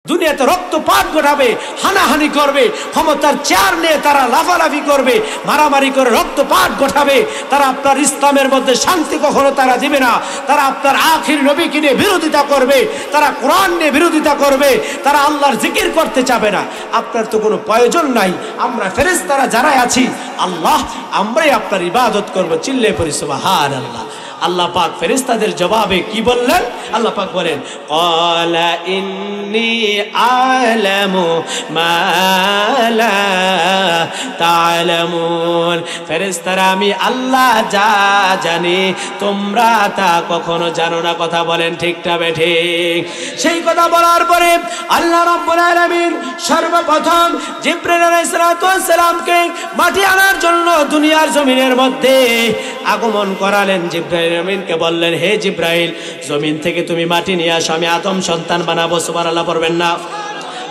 দুনিয়াতে রক্তপাত ঘটাবে, হানাহানি করবে, ক্ষমতার চেয়ার নিয়ে তারা লাফালাফি করবে, মারামারি করে রক্তপাত ঘটাবে। তারা আপনার ইসলামের মধ্যে শান্তি কখনো তারা দিবে না। তারা আপনার আখির নবীকে নিয়ে বিরোধিতা করবে, তারা কোরআন নিয়ে বিরোধিতা করবে, তারা আল্লাহর জিকির করতে চাবে না। আপনার তো কোনো প্রয়োজন নাই। আমরা ফেরেশতারা যারাই আছি, আল্লাহ আমরাই আপনার ইবাদত করব। চিল্লে পড়ি সুবহানাল্লাহ। আল্লাহ পাক ফেরেশতাদের জবাবে কি বললেন? আল্লাহ পাক বলেন, ক্বালা ইন্নী আ'লামু মা লা তা'লামুন। ফেরেশতারা আমি আল্লাহ যা জানি তোমরা তা কখনো জানো না। কথা বলেন ঠিক না বেঠিক? সেই কথা বলার পরে আল্লাহ রাব্বুল আলামিন সর্বপ্রথম জিবরাইল আলাইহিস সালামকে মাটি আনার জন্য দুনিয়ার জমিনের মধ্যে আগমন করালেন। জিবরাইল আমিনকে বললেন, হে জিবরাইল, জমিন থেকে তুমি মাটি নিয়ে আসো, আমি আদম সন্তান বানাবো। সুবহানাল্লাহ পড়বেন না?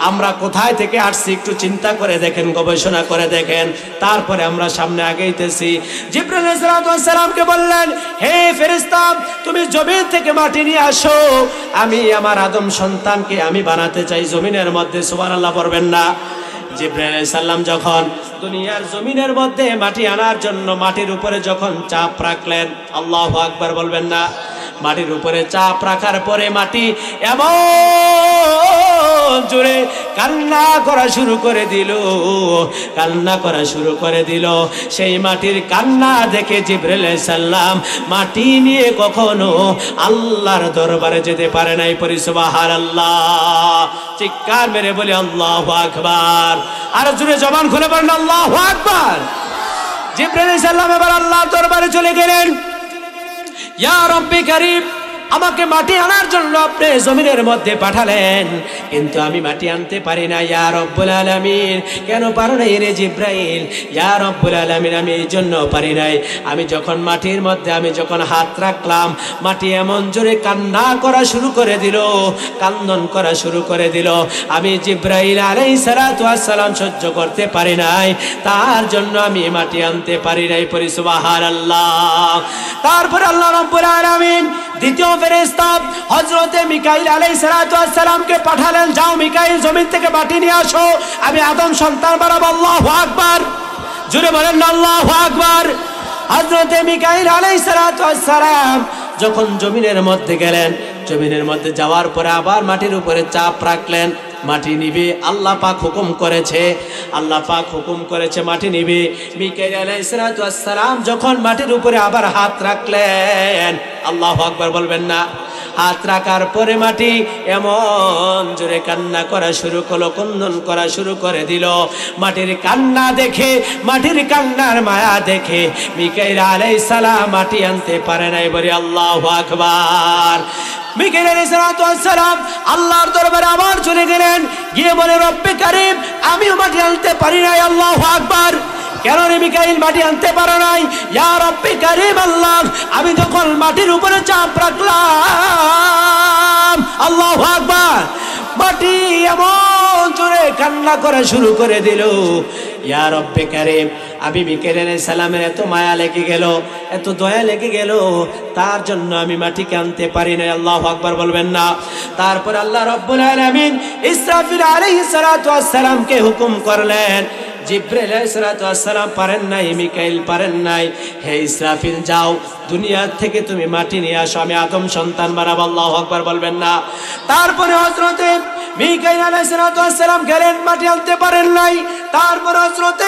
আমরা কোথায় থেকে আসছি একটু চিন্তা করে দেখেন, গবেষণা করে দেখেন, তারপরে আমরা সামনে আগাইতেছি। জিবরাইল আলাইহিস সালামকে বললেন, হে ফেরেশতা, তুমি জমিন থেকে মাটি নিয়ে আসো, আমি আমার আদম সন্তানকে আমি বানাতে চাই জমিনের মধ্যে। সুবহানাল্লাহ পড়বেন না? জিবরাইল আলাইহিস সালাম যখন দুনিয়ার জমিনের মধ্যে মাটি আনার জন্য মাটির উপরে যখন চাপ রাখলেন, আল্লাহু আকবার বলবেন না? মাটির উপরে চাপ রাখার পরে মাটি এমন জোরে কান্না করা শুরু করে দিল, কান্না করা শুরু করে দিল। সেই মাটির কান্না দেখে জিবরাইল আলাইহিস সালাম মাটি নিয়ে কখনো আল্লাহর দরবারে যেতে পারে নাই। পড়ি সুবহানাল্লাহ। চিৎকার মেরে বলি আল্লাহু আকবার। আর জোরে জবান খুলে বলেন আল্লাহু আকবার। জিবরাইল আলাইহিস সালাম এবার আল্লাহর দরবারে চলে গেলেন। ইয়া রব্বি কারীম, আমাকে মাটি আনার জন্য আপনি জমিনের মধ্যে পাঠালেন, কিন্তু আমি মাটি আনতে পারি না। ইয়া রব্বুল আলামিন, কেন পারো নাই রে জিবরাইল? ইয়া রব্বুল আলামিন, আমি এই জন্য পারি নাই, আমি যখন মাটির মধ্যে আমি যখন হাত রাখলাম, মাটি এমন জোরে কান্না করা শুরু করে দিল, কান্দন করা শুরু করে দিল, আমি জিবরাইল আলাইহিস সালাতু ওয়াস সালাম সহ্য করতে পারি নাই, তার জন্য আমি মাটি আনতে পারি নাই। পড়ি সুবহানাল্লাহ। তারপর আল্লাহ রাব্বুল আলামিন দ্বিতীয় ফেরেশতা হযরত মিকাইল আলাইহিস সালাতু ওয়াস সালামকে পাঠালেন, যাও মিকাইল জমিন থেকে মাটি নিয়ে আসো, আমি আদম সন্তান বানাবো। আল্লাহু আকবার। জোরে বলেন আল্লাহু আকবার। হযরত মিকাইল আলাইহিস সালাতু ওয়াস সালাম যখন জমিনের মধ্যে গেলেন, জমিনের মধ্যে যাওয়ার পরে আবার মাটির উপরে চাপ রাখলেন, মাটি নিবে। আল্লাহ পাক হুকুম করেছে, আল্লাহ পাক হুকুম করেছে মাটি নিবে। মিকাইল আলাইহিস সালাতু ওয়াস সালাম যখন মাটির উপরে আবার হাত রাখলেন, আল্লাহু আকবার বলবেন না? হাত রাখার পরে মাটি এমন জোরে কান্না করা শুরু করলো, ক্রন্দন করা শুরু করে দিল। মাটির কান্না দেখে, মাটির কান্নার মায়া দেখে মিকাইল আলাইহিস সালাম মাটি আনতে পারে নাই। বলি আল্লাহু আকবার। মিকাইল আলাইহিস সালাম আল্লাহর দরবারে আবার চলে গেলেন, গিয়ে বলে, রব্বে কারীম, আমিও মাটি আনতে পারি নাই। আল্লাহু আকবার। কেন রে মিকাইল মাটি আনতে পারো নাই? ইয়া রব্বে কারীম, আল্লাহ, আমি যখন মাটির উপরে চাপ রাখলাম, আল্লাহু আকবার, মাটি এমন জোরে কান্না করা শুরু করে দিল। ইয়া রব্বে কারীম, আমি মিকাইল আলাইহিস সালামের এত মায়া লেগে গেল, এত দয়া লেগে গেল, তার জন্য আমি মাটিকে আনতে পারি না। আল্লাহু আকবার বলবেন না? তারপর আল্লাহ রাব্বুল আলামিন ইসরাফিল আলাইহিস সালাতু ওয়াস সালামকে হুকুম করলেন। জিবরাইল আলাইহিস সালাতু ওয়াস সালাম পারেন নাই, মিকাইল পারেন নাই, হে ইসরাফিল, যাও দুনিয়া থেকে তুমি মাটি নিয়ে আসো, আমি আদম সন্তান বানাবো। আল্লাহু আকবার বলবেন না? তারপরে হযরত মিকাইল আলাইহিস সালাতু ওয়াস সালাম গেলেন, মাটি আনতে পারেন নাই। তারপর হযরত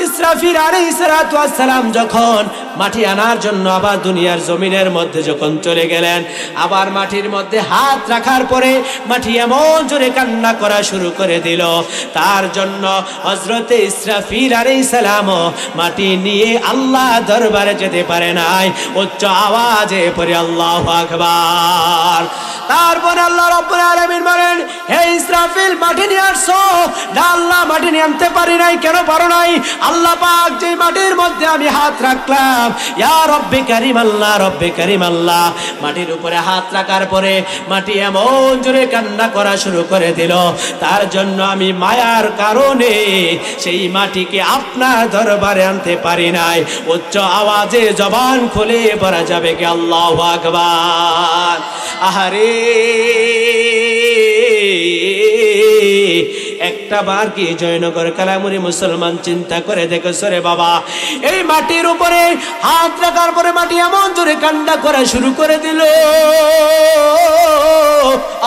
ইসরাফিল আলাইহিস সালাতু ওয়াস সালাম যখন মাটি আনার জন্য আবার দুনিয়ার জমিনের মধ্যে যখন চলে গেলেন, আবার মাটির মধ্যে হাত রাখার পরে মাটি এমন জোরে কান্না করা শুরু করে দিল। তার জন্য হযরত ইসরাফিল আলাইহিস সালাম মাটি নিয়ে আল্লাহ দরবারে যেতে পারে নাই। উচ্চ আওয়াজে পড়ে আল্লাহু আকবার। তারপর আল্লাহ রাব্বুল আলামিন বলেন, হে ইসরাফিল, মাটি নিয়ে আসো। না আল্লাহ, মাটি নিয়ে আনতে পারি নাই। কেন পারো নাই? আল্লাহ পাক যে মাটির মধ্যে আমি হাত রাখলাম, ইয়া রব্বে কারীম, আল্লাহ রব্বে কারীম, আল্লাহ, মাটির উপরে হাত রাখার পরে মাটি এমন জোরে কান্না করা শুরু করে দিল। তার জন্য আমি মায়ার কারণে সেই মাটিকে আপনার দরবারে আনতে পারি নাই। উচ্চ আওয়াজে জবান খুলে পড়া যাবে কি আল্লাহু আকবার। আহারে একটা বার কি জয়নগর কালামুরি মুসলমান চিন্তা করে দেখেছ রে বাবা, এই মাটির উপরে হাত রাখার পরে মাটি এমন জোরে কান্না করা শুরু করে দিল।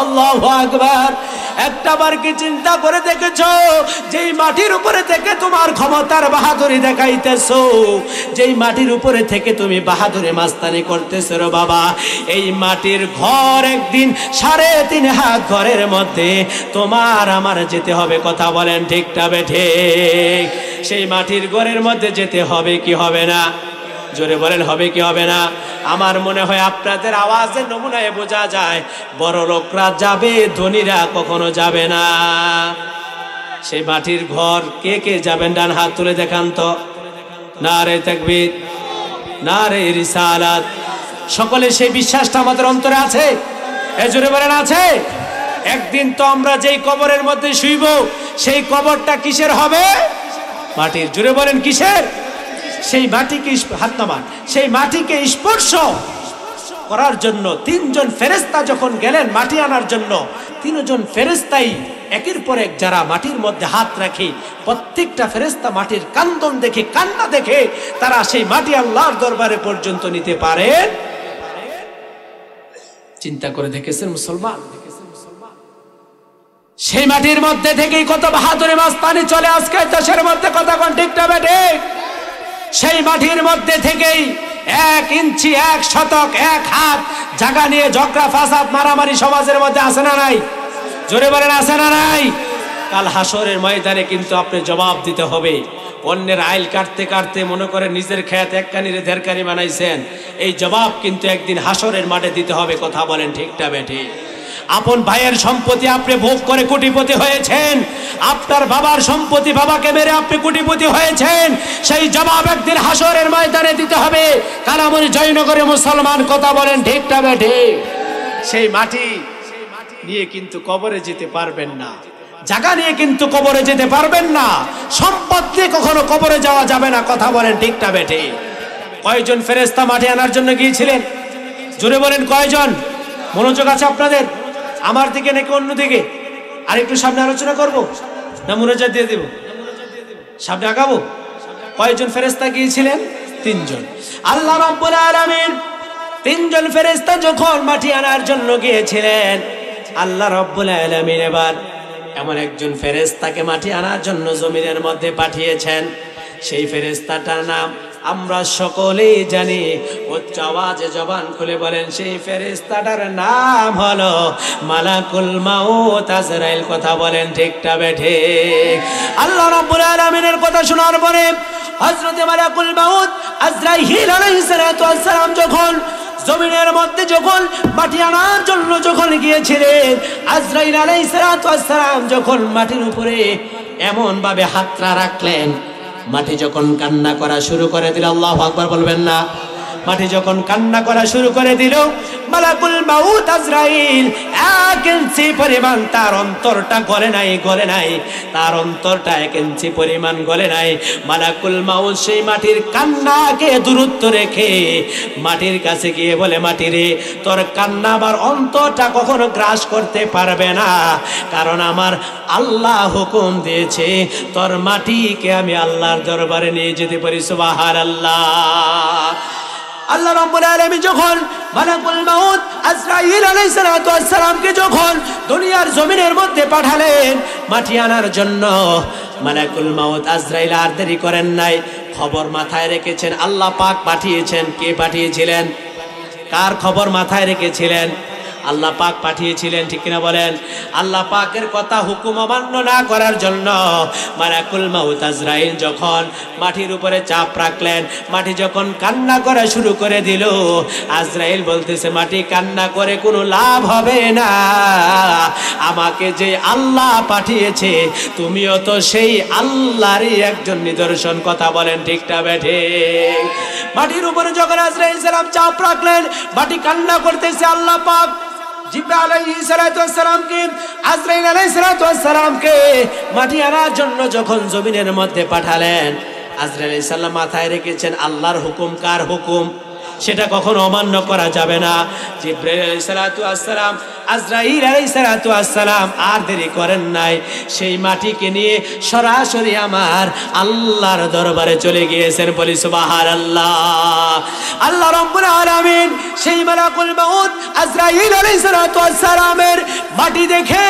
আল্লাহু আকবার। একটা বার কি চিন্তা করে দেখেছো, যেই মাটির উপরে থেকে তোমার ক্ষমতার বাহাদুরি দেখাইতেছো, যেই মাটির উপরে থেকে তুমি বাহাদুরি মাস্তানি করতেছো রে বাবা, এই মাটির ঘর একদিন 3.5 হাত ঘরের মধ্যে তোমার আমার যেতে হবে। কথা বলেন ঠিক না বেঠিক? সেই মাটির ঘরের মধ্যে যেতে হবে কি হবে না? জোরে বলেন হবে কি হবে না? আমার মনে হয় আপনাদের আওয়াজের নমুনায় বোঝা যায় বড় লোকরা যাবে, ধনীরা কখনো যাবে না। সেই মাটির ঘর কে কে যাবেন? ডান হাত তুলে দেখান তো। নারে তাকবীর, নারে রিসালাত। সকলে সেই বিশ্বাসটা আমাদের অন্তরে আছে? এ জোরে বলেন আছে? একদিন তো আমরা যেই কবরের মধ্যে শুইব, সেই কবরটা কিসের হবে? মাটির। জোরে বলেন কিসের? সেই মাটিকে হাত নামান, সেই মাটিকে স্পর্শ করার জন্য 3 জন ফেরেশতা যখন গেলেন মাটি আনার জন্য, 3 জন ফেরেশতাই একের পর এক যারা মাটির মধ্যে হাত রাখে, প্রত্যেকটা ফেরেশতা মাটির কান্দন দেখে, কান্না দেখে তারা সেই মাটি আল্লাহর দরবারে পর্যন্ত নিতে পারে। চিন্তা করে দেখেছেন মুসলমান? সেই মাটির মধ্যে থেকেই কত বাহাদুরি মাস্তানি চলে আজকে দেশের মধ্যে। কথা কোন ঠিক না বেঠিক? সেই মাটির মধ্যে থেকেই 1 ইঞ্চি 1 শতক 1 হাত জায়গা নিয়ে ঝগড়া ফাসাদ মারামারি সমাজের মধ্যে আছে না নাই? জোরে বলেন আছে না নাই? কাল হাসরের ময়দানে কিন্তু আপনি জবাব দিতে হবে। অন্যের আইল কাটতে কাটতে মনে করে নিজের খেত 1 কানিরে 1.5 কানি বানাইছেন, এই জবাব কিন্তু একদিন হাসরের মাঠে দিতে হবে। কথা বলেন ঠিক না বেঠিক? আপন ভাইয়ের সম্পত্তি আপনি ভোগ করে কোটিপতি হয়েছেন, আপনার বাবার সম্পত্তি বাবাকে মেরে আপনি কোটিপতি হয়েছেন, সেই জবাব একদিন হাসরের ময়দানে দিতে হবে। কালামুরি জয়নগরে মুসলমান। কথা বলেন ঠিক না বেঠিক? সেই মাটি নিয়ে কিন্তু কবরে যেতে পারবেন না, জায়গা নিয়ে কিন্তু কবরে যেতে পারবেন না, সম্পদ নিয়ে কখনো কবরে যাওয়া যাবে না। কথা বলেন ঠিক না বেঠিক? কয়জন ফেরেশতা মাটি আনার জন্য গিয়েছিলেন? জোরে বলেন কয়জন? মনোযোগ আছে আপনাদের? আমার দিকে নাকি অন্য দিকে? আর একটু সামনে আলোচনা করব না মুনাজাত দিয়ে দেব? সামনে আগাবো? কয়জন ফেরেশতা গিয়েছিলেন? 3 জন। আল্লাহ রাব্বুল আলামিন 3 জন ফেরেশতা যখন মাটি আনার জন্য গিয়েছিলেন, আল্লাহ রাব্বুল আলামিন এবার এমন একজন ফেরেশতাকে মাটি আনার জন্য জমিনের মধ্যে পাঠিয়েছেন। সেই ফেরেশতাটার নাম আমরা সকলেই জানি। উচ্চ আওয়াজে জবান খুলে বলেন, সেই ফেরেশতাটার নাম হলো মালাকুল মাউত আজরাইল। কথা বলেন ঠিক না বেঠিক? আল্লাহ রাব্বুল আলামিনের কথা শোনার পরে হযরত মালাকুল মাউত আজরাইল আলাইহিস সালাতু ওয়াস সালাম যখন জমিনের মধ্যে যখন মাটি আনার জন্য যখন গিয়েছিলেন, আজরাইল আলাইহিস সালাতু ওয়াস সালাম যখন মাটির উপরে এমন ভাবে হাতটা রাখলেন, মাটি যখন কান্না করা শুরু করে দিল, আল্লাহু আকবার বলবেন না? মাটি যখন কান্না করা শুরু করে দিল, মালাকুল মাউত আজরাইল 1 ইঞ্চি পরিমাণ তার অন্তরটা গলে নাই, তার অন্তরটা 1 ইঞ্চি পরিমাণ গলে নাই। মালাকুল মাউত সেই মাটির কান্নাকে দূরত্ব রেখে মাটির কাছে গিয়ে বলে, মাটি রে, তোর কান্না আমার অন্তরটা কখনো গ্রাস করতে পারবে না, কারণ আমার আল্লাহ হুকুম দিয়েছে তোর মাটিকে আমি আল্লাহর দরবারে নিয়ে যেতে পারি। সুবহানাল্লাহ। আল্লাহ রাব্বুল আলামিন যখন মালাকুল মাউত আজরাইল আলাইহিস সালাতু ওয়াস সালামকে যখন দুনিয়ার জমিনের মধ্যে পাঠালেন মাটি আনার জন্য, মালাকুল মাউত আজরাইল আর দেরি করেন নাই, খবর মাথায় রেখেছেন। আল্লাহ পাক পাঠিয়েছেন। কে পাঠিয়েছিলেন? কার খবর মাথায় রেখেছিলেন? আল্লাহ পাক পাঠিয়েছিলেন। ঠিক কিনা বলেন? আল্লাহ পাকের কথা হুকুম অমান্য না করার জন্য মালাকুল মাউত আজরাইল যখন মাটির উপরে চাপ রাখলেন, মাটি যখন কান্না করা শুরু করে দিল, আজরাইল বলতেছে, মাটি কান্না করে কোনো লাভ হবে না, আমাকে যে আল্লাহ পাঠিয়েছে তুমিও তো সেই আল্লাহরই একজন নিদর্শন। কথা বলেন ঠিক না বেঠিক? মাটির উপরে যখন আজরাইল সালাম চাপ রাখলেন, মাটি কান্না করতেছে। আল্লাহ পাক জিবরাইল আলাইহিস সালাতু ওয়াস সালামকে, আজরাইল আলাইহিস সালাতু ওয়াস সালামকে মাটি আনার জন্য যখন জমিনের মধ্যে পাঠালেন, আজরাইল আলাইহিস সালাম মাথায় রেখেছেন আল্লাহর হুকুম। কার হুকুম? সেটা কখনো অমান্য করা যাবে না। জিবরাইল আলাইহিস সালাতু ওয়াস সালাম, আজরাইল আলাইহিস সালাতু ওয়াস সালাম আর দেরি করেন নাই, সেই মাটিকে নিয়ে সরাসরি আমার আল্লাহর দরবারে চলে গিয়েছেন। বলি সুবহানাল্লাহ। আল্লাহ রাব্বুল আলামিন সেই মালাকুল মাউত আজরাইল আলাইহিস সালাতু ওয়াস সালামের মাটি দেখে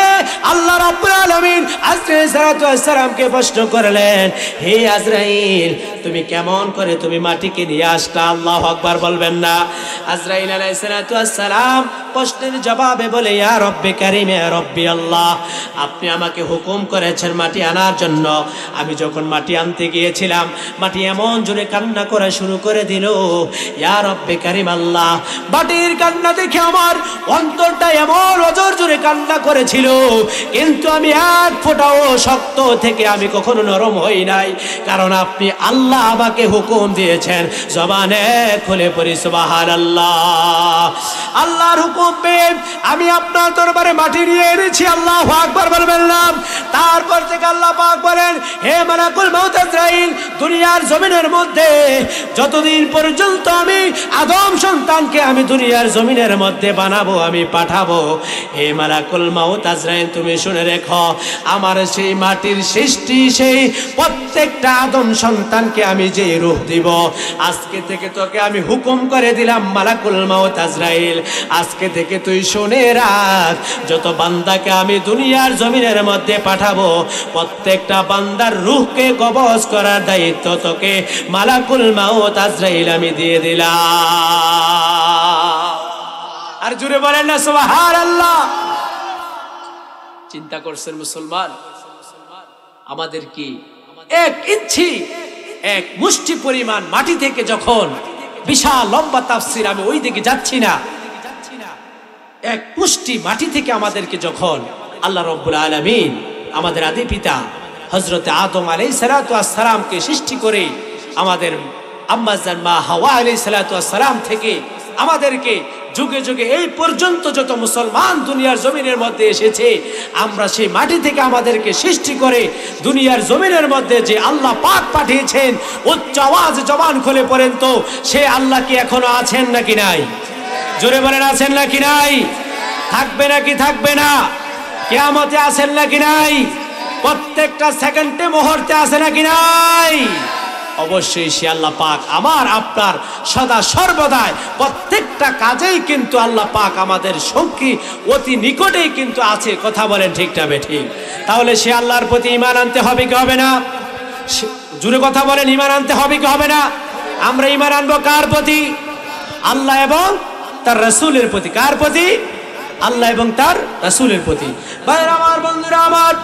আল্লাহ রাব্বুল আলামিন আজরাইল আলাইহিস সালাতু ওয়াস সালামকে প্রশ্ন করলেন, হে আজরাইল, তুমি কেমন করে তুমি মাটিকে নিয়ে আসলা? আল্লাহু আকবার বলবেন না? আজরাইল আলাইহিস সালাতু ওয়াস সালাম প্রশ্নের জবাবে বলে, ইয়া রব্বে কারীম, ইয়া রব্বি আল্লাহ, আপনি আমাকে হুকুম করেছেন মাটি আনার জন্য। আমি যখন মাটি আনতে গিয়েছিলাম, মাটি এমন জোরে কান্না করা শুরু করে দিল, ইয়া রব্বে কারীম আল্লাহ, মাটির কান্না দেখে আমার অন্তরটা এমন অজর জোরে কান্না করেছিল, কিন্তু আমি এক ফোঁটাও শক্ত থেকে আমি কখনো নরম হই নাই, কারণ আপনি আল্লাহ আমাকে হুকুম দিয়েছেন। জবানে খুলে পড়ি সুবহানাল্লাহ। আল্লাহর হুকুম পেয়ে আমি আপনার দরবারে মাটি নিয়ে এনেছি। আল্লাহু আকবার বলবেন না? তারপর থেকে আল্লাহ পাক বলেন, হে মালাকুল মাউত আজরাইল, দুনিয়ার জমিনের মধ্যে যতদিন পর্যন্ত আমি আদম সন্তানকে আমি দুনিয়ার জমিনের মধ্যে বানাবো, আমি পাঠাবো, হে মালাকুল মাউত আজরাইল, তুমি শুনে রেখো, আমার সেই মাটির সৃষ্টি, সেই প্রত্যেকটা আদম সন্তানকে আমি যে রূহ দিব, আজকে থেকে তোকে আমি হুকুম করে দিলাম মালাকুল মাউত আজরাইল, আজকে থেকে তুই শুনে রাখ, যত বান্দাকে আমি দুনিয়ার জমিনের মধ্যে পাঠাবো, প্রত্যেকটা বান্দার রূহকে কবজ করার দায়িত্ব তোকে মালাকুল মাউত আজরাইল আমি দিয়ে দিলাম। আর জুড়ে বলেন না সুবহানাল্লাহ। চিন্তা করছেন মুসলমান, আমাদের কি এক ইঞ্চি, এক মুষ্টি পরিমাণ মাটি থেকে যখন, বিশাল লম্বা তাফসীর, আমি ওই দিকে যাচ্ছি না, এক মুষ্টি মাটি থেকে আমাদেরকে যখন আল্লাহ রাব্বুল আলামিন আমাদের আদি পিতা হযরত আদম আলাইহিস সালাতু ওয়াস সালামকে সৃষ্টি করে আমাদের আম্মা জান মা হাওয়া আলাইহিস সালাতু ওয়াস সালাম থেকে আমাদেরকে যুগে যুগে এই পর্যন্ত যত মুসলমান দুনিয়ার জমিনের মধ্যে এসেছে, আমরা সেই মাটি থেকে আমাদেরকে সৃষ্টি করে দুনিয়ার জমিনের মধ্যে যে আল্লাহ পাক পাঠিয়েছেন, উচ্চ আওয়াজ জবান খুলে পড়েন তো, সে আল্লাহ কি এখনো আছেন নাকি নাই? জোরে বলেন, আছেন নাকি নাই? থাকবে নাকি থাকবে না? কিয়ামতে আছেন নাকি নাই? প্রত্যেকটা সেকেন্ডে মুহূর্তে আছে নাকি নাই? অবশ্যই সে আল্লাহ পাক আমার আপনার সদা সর্বদাই প্রত্যেকটা কাজেই কিন্তু আল্লাহ পাক আমাদের সঙ্গী অতি নিকটেই কিন্তু আছে। কথা বলেন ঠিক না বেঠিক? তাহলে সে আল্লাহর প্রতি ঈমান আনতে হবে কি হবে না? জোরে কথা বলেন, ঈমান আনতে হবে কি হবে না? আমরা ঈমান আনবো কার প্রতি? আল্লাহ এবং তার রাসূলের প্রতি। কার প্রতি? আল্লাহ এবং তার রাসূলের প্রতি। ভাইরা আমার, বন্ধুরা আমার,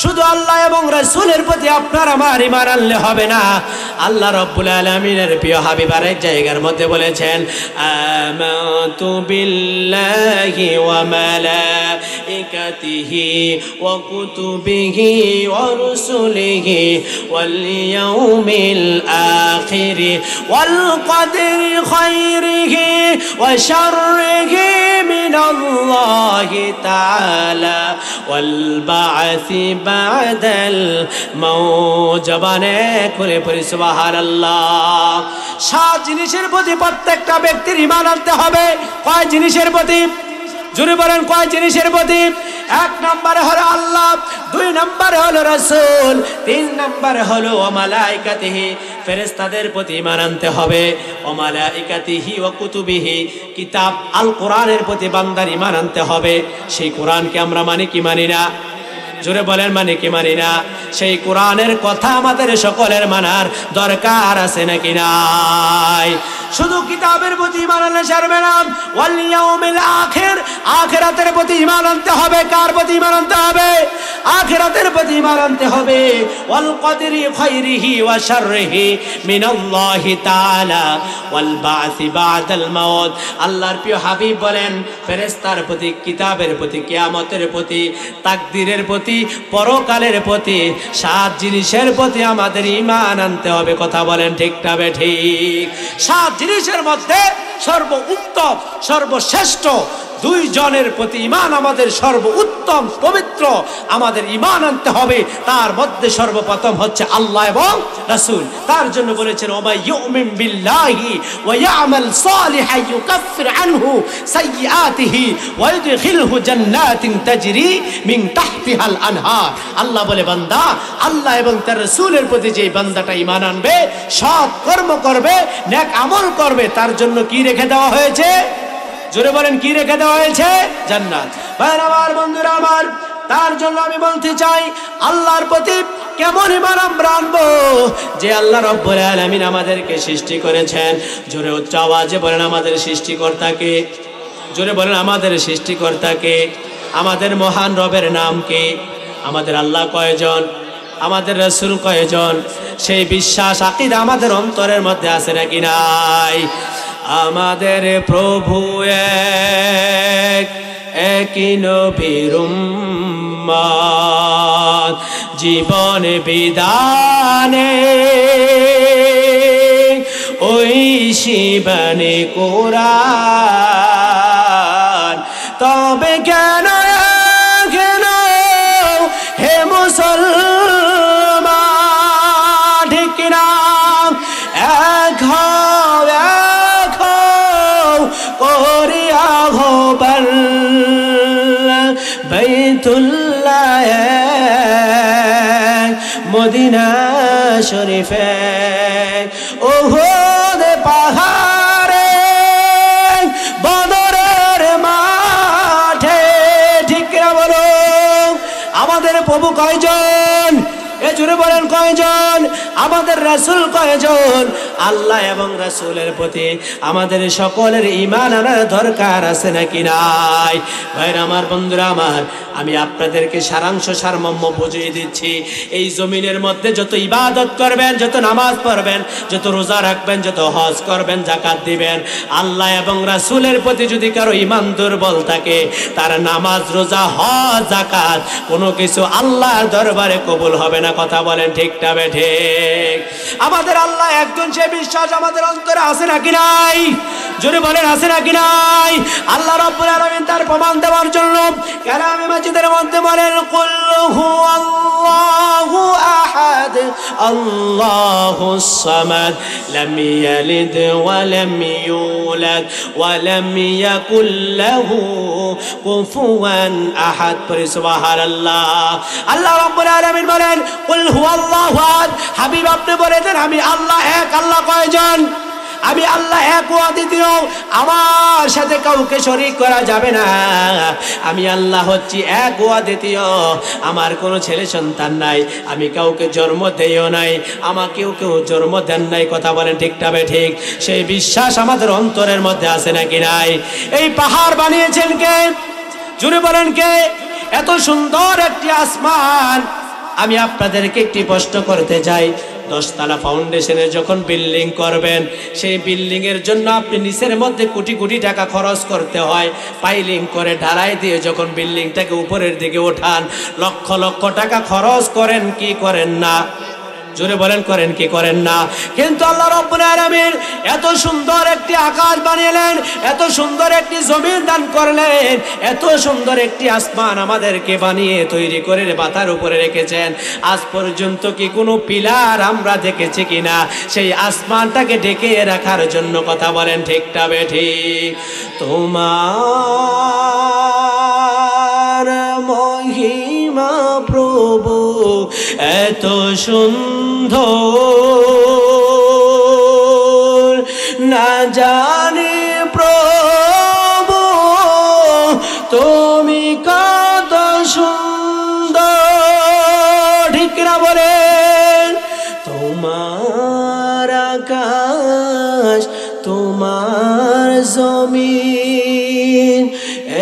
শুধু আল্লাহ এবং রাসূলের প্রতি আপনার আমার ঈমান আনলে হবে না। আল্লাহ রাব্বুল আলামিনের প্রিয় হাবিব আরেক জায়গার মধ্যে বলেছেন, আমানতু বিল্লাহি ওয়া মালাইকাতিহি ওয়া কুতুবিহি ওয়া রুসুলিহি ওয়াল ইয়াউমিল আখির ওয়াল কদরি খায়রিহি ওয়া শাররিহি মিনাল্লাহি তাআলা ওয়াল বা'সি বাদাল মাউত। জবানে খুলে পড়ি সুবহানাল্লাহ। 7 জিনিসের প্রতি প্রত্যেকটা ব্যক্তির ঈমান আনতে হবে। কয় জিনিসের প্রতি? জোরে বলেন, কয় জিনিসের প্রতি? 1 নম্বরে হলো আল্লাহ, 2 নম্বরে হলো রাসূল, 3 নম্বরে হলো ওয়া মালাইকাতিহি, ফেরেশতাদের প্রতি ঈমান আনতে হবে। ওয়া মালাইকাতিহি ওয়া কুতুবিহি, কিতাব আল কোরআনের প্রতি বান্দার ঈমান আনতে হবে। সেই কোরআনকে আমরা মানি কি মানি না? জোরে বলেন, মানি কি মানি না? সেই কোরআনের কথা আমাদের সকলের মানার দরকার আছে নাকি নাই? শুধু কিতাবের প্রতি ঈমান আনলে চলবে না। ওয়াল ইয়াউমিল আখির, আখিরাতের প্রতি ঈমান আনতে হবে। কার প্রতি ঈমান আনতে হবে? আখিরাতের প্রতি ঈমান আনতে হবে। ওয়াল কদরি খায়রিহি ওয়া শাররিহি মিনাল্লাহি তাআলা ওয়াল বা'সি বা'দাল মাউত। আল্লাহর প্রিয় হাবিব বলেন, ফেরেশতার প্রতি, কিতাবের প্রতি, কিয়ামতের প্রতি, তাকদীরের প্রতি, পরকালের প্রতি, 7 জিনিসের প্রতি আমাদের ঈমান আনতে হবে। কথা বলেন ঠিক না বেঠিক? 7 জিনিসের মধ্যে সর্বোত্তম, সর্বশ্রেষ্ঠ দুইজনের প্রতি ঈমান আমাদের সর্বোত্তম পবিত্র আমাদের ঈমান আনতে হবে। তার মধ্যে সর্বপ্রথম হচ্ছে আল্লাহ এবং রাসূল। তার জন্য বলেছেন ওয়া ইউমিন বিল্লাহি ওয়া ইয়ামাল সালিহান ইউকাফির আনহু সাইয়্যাতিহি ওয়া ইউদখিলহু জান্নাতিন তাজরি মিন তাহতিহাল আনহার। আল্লাহ বলে বান্দা আল্লাহ এবং তার রাসূলের প্রতি যে বান্দাটা ঈমান আনবে, সৎ কর্ম করবে, নেক আমল করবে, তার জন্য কি রেখে দেওয়া হয়েছে? জোরে বলেন কি রেখে দেওয়া হয়েছে? জান্নাত। ভাইরা আমার, বন্ধুরা আমার, তার জন্য আমি বলতে চাই আল্লাহর প্রতি কেমন ঈমান আমরা আনবো যে আল্লাহ রাব্বুল আলামিন আমাদেরকে সৃষ্টি করেছেন। জোরে উচ্চ আওয়াজে বলেন আমাদের সৃষ্টিকর্তাকে। জোরে বলেন আমাদের সৃষ্টিকর্তাকে। আমাদের মহান রবের নাম কি? আমাদের আল্লাহ কয়জন? আমাদের রাসূল কয়জন? সেই বিশ্বাস আকীদা আমাদের অন্তরের মধ্যে আছে নাকি নাই? আমাদের প্রভু এক, একই নবীর উম্মত, জীবন বিধানে ওই শিবানী কোরআন। তবে কেন কেন হে মুসলমান, ঠিক না? এক করিয়া হবার বাইতুল্লাহ মদিনা শরীফে ওহুদ পাহাড়ে বদরের মাঠে, ঠিক না বলো? আমাদের প্রভু কয়জন? এ জোরে বলেন কয়জন? আমাদের রাসূল কয়জন? আল্লাহ এবং রাসূলের প্রতি আমাদের সকলের ঈমান আনার দরকার আছে নাকি নাই? ভাইরা আমার, বন্ধুরা আমার, আমি আপনাদেরকে সারাংশ সারমর্ম বুঝিয়ে দিচ্ছি। এই জমিনের মধ্যে যত ইবাদত করবেন, যত নামাজ পড়বেন, যত রোজা রাখবেন, যত হজ করবেন, যাকাত দিবেন, আল্লাহ এবং রাসূলের প্রতি যদি কারো ঈমান দুর্বল থাকে, তার নামাজ, রোজা, হজ, যাকাত কোনো কিছু আল্লাহর দরবারে কবুল হবে না। কথা বলেন ঠিক না ঠিক? আমাদের আল্লাহ একজন, সে বিশ্বাস আমাদের অন্তরে আছে নাকি নাই? জোরে বলেন আছে নাকি নাই? আল্লাহ রাব্বুল আলামিন তার প্রমাণ দেওয়ার জন্য কালামে মাজিদের মধ্যে বলেন কুল হুয়াল্লাহু আহাদ আল্লাহুস সামাদ লাম ইয়ালিদ ওয়া লাম ইউলাদ ওয়া লাম ইয়াকুল লাহু কুফুয়ান আহাদ। পড়ি সুবহানাল্লাহ। আল্লাহ রাব্বুল আলামিন বলেন কুল হুয়াল্লাহু আহাদ। হাবিব আপনি বলে দেন আমি আল্লাহ এক। আল্লাহ কয়জন? আমি আল্লাহ এক ও অদ্বিতীয়, আমার সাথে কাউকে শরীক করা যাবে না। আমি আল্লাহ হচ্ছি এক ও অদ্বিতীয়, আমার কোনো ছেলে সন্তান নাই, আমি কাউকে জন্ম দেইও নাই, আমাকেও কেউ জন্ম দেন নাই। কথা বলেন ঠিক না ঠিক? সেই বিশ্বাস আমাদের অন্তরের মধ্যে আছে নাকি নাই? এই পাহাড় বানিয়েছেন কে? জুড়ে বলেন কে? এত সুন্দর একটি আসমান। আমি আপনাদেরকে একটি প্রশ্ন করতে চাই, 10 তলা ফাউন্ডেশনে যখন বিল্ডিং করবেন, সেই বিল্ডিং এর জন্য আপনি নিচের মধ্যে কোটি কোটি টাকা খরচ করতে হয়। পাইলিং করে ঢালাই দিয়ে যখন বিল্ডিংটাকে উপরের দিকে ওঠান, লক্ষ লক্ষ টাকা খরচ করেন কি করেন না? জোরে বলেন করেন কি করেন না? কিন্তু আল্লাহ রাব্বুল আলামিন এত সুন্দর একটি আকাশ বানিয়েলেন, এত সুন্দর একটি জমিন দান করলেন, এত সুন্দর একটি আসমান আমাদেরকে বানিয়ে তৈরি করে মাথার উপরে রেখেছেন। আজ পর্যন্ত কি কোনো পিলার আমরা দেখেছি কিনা সেই আসমানটাকে ঢেকে রাখার জন্য? কথা বলেন ঠিক না ঠিক? তোমার মহিমা প্রভু এত সুন্দর, না জানি প্রভু তুমি কত সুন্দর, ঠিক না বলেন? তোমার আকাশ, তোমার জমিন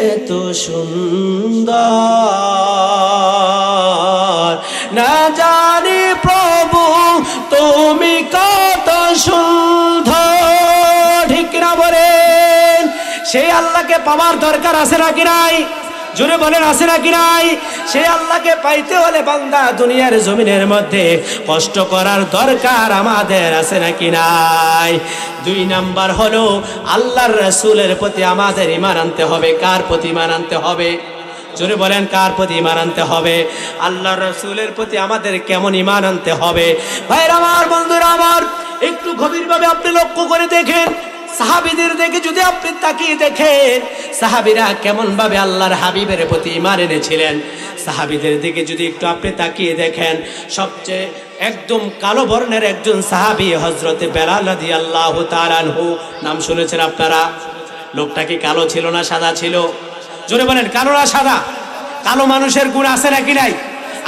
এত সুন্দর, না জানি প্রভু তুমি কত সুন্দর, ঠিক না বলেন? সেই আল্লাহকে পাওয়ার দরকার আছে নাকি নাই? জোরে বলেন আছে নাকি নাই? সেই আল্লাহকে পাইতে হলে বান্দা দুনিয়ার জমিনের মধ্যে কষ্ট করার দরকার আমাদের আছে নাকি নাই? 2 নাম্বার হলো আল্লাহর রাসূলের প্রতি আমাদের ঈমান আনতে হবে। কার প্রতি ঈমান আনতে হবে? জোরে বলেন কার প্রতি ঈমান আনতে হবে? আল্লাহর রাসূলের প্রতি আমাদের কেমন ঈমান আনতে হবে? ভাইরা আমার, বন্ধুরা আমার, একটু গভীরভাবে আপনি লক্ষ্য করে দেখেন, সাহাবীদের দিকে যদি আপনি তাকিয়ে দেখেন, সাহাবীরা কেমন ভাবে আল্লাহর হাবিবের প্রতি ঈমান এনেছিলেন। সাহাবীদের দিকে যদি একটু আপনি তাকিয়ে দেখেন, সবচেয়ে একদম কালো বর্ণের একজন সাহাবী হযরতে বেলাল রাদিয়াল্লাহু তাআলা আনহু, নাম শুনেছেন আপনারা? লোকটা কি কালো ছিল না সাদা ছিল? জোরে বলেন, কালো না সাদা? কালো মানুষের গুণ আছে নাকি নাই?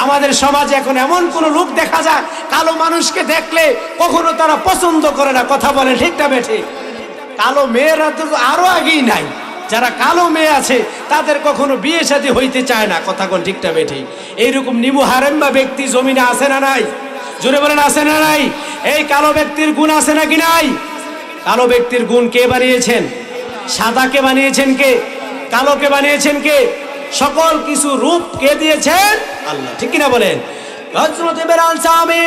আমাদের সমাজে এখন এমন কোন লোক দেখা যায়, কালো মানুষকে দেখলে কখনো তারা পছন্দ করে না। কথা বলেন ঠিক না বেঠিক? কালো মেয়েরা তো আরো আগেই নাই, যারা কালো মেয়ে আছে তাদের কখনো বিয়ে শাদী হইতে চায় না। কথা কোন ঠিক না বেঠিক? এইরকম নিমু হারেম বা ব্যক্তি জমিনে আছে না নাই? জোরে বলেন আছে না নাই? এই কালো ব্যক্তির গুণ আছে নাকি নাই? কালো ব্যক্তির গুণ কে বানিয়েছেন? সাদাকে বানিয়েছেন কে? কালোকে বানিয়েছেন কে? সকল কিছু রূপ কে দিয়েছেন? আল্লাহ। ঠিক কিনা বলেন? হযরত বেলাল সাহাবী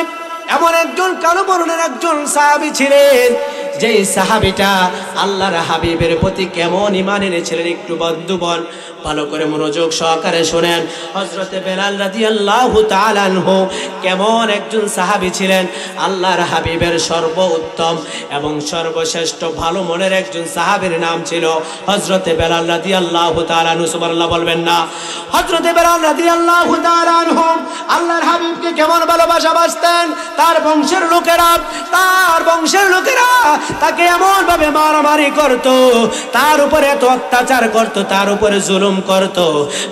এমন একজন কালো বর্ণের একজন সাহাবী ছিলেন, যেই সাহাবীটা আল্লাহর হাবিবের প্রতি কেমন ঈমান এনেছিলেন। একটু বন্ধুগণ ভালো করে মনোযোগ সহকারে শুনেন। হযরতে বেলাল রাদিয়াল্লাহু তাআলা আনহু কেমন একজন সাহাবী ছিলেন। আল্লাহর হাবিবের সর্বোত্তম এবং সর্বশ্রেষ্ঠ ভালো মনের একজন সাহাবীর নাম ছিল হযরতে বেলাল রাদিয়াল্লাহু তাআলা আনহু। সুবহানাল্লাহ বলবেন না? হযরতে বেলাল রাদিয়াল্লাহু তাআলা আনহু আল্লাহর হাবিবকে কেমন ভালোবাসতেন। তার বংশের লোকেরা তাকে এমন ভাবে মারামারি করত, তার উপরে এত অত্যাচার করত, তার উপরে জুলুম করত।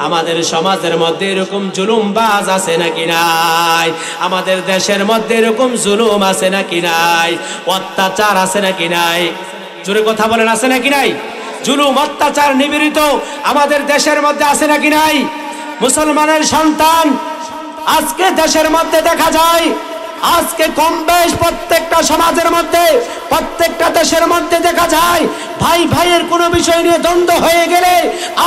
আমাদের সমাজের মধ্যে এরকম জুলুমবাজ আছে নাকি নাই? আমাদের দেশের মধ্যে এরকম জুলুম আছে নাকি নাই? অত্যাচার আছে নাকি নাই? জোরে কথা বলেন, আছে নাকি নাই? জুলুম অত্যাচার নিপীড়িত আমাদের দেশের মধ্যে আছে নাকি নাই? মুসলমানের সন্তান আজকে দেশের মধ্যে দেখা যায়, আজকে কম বেশ প্রত্যেকটা সমাজের মধ্যে, প্রত্যেকটা দেশের মধ্যে দেখা যায়, ভাই ভাইয়ের কোনো বিষয় নিয়ে দ্বন্দ্ব হয়ে গেলে,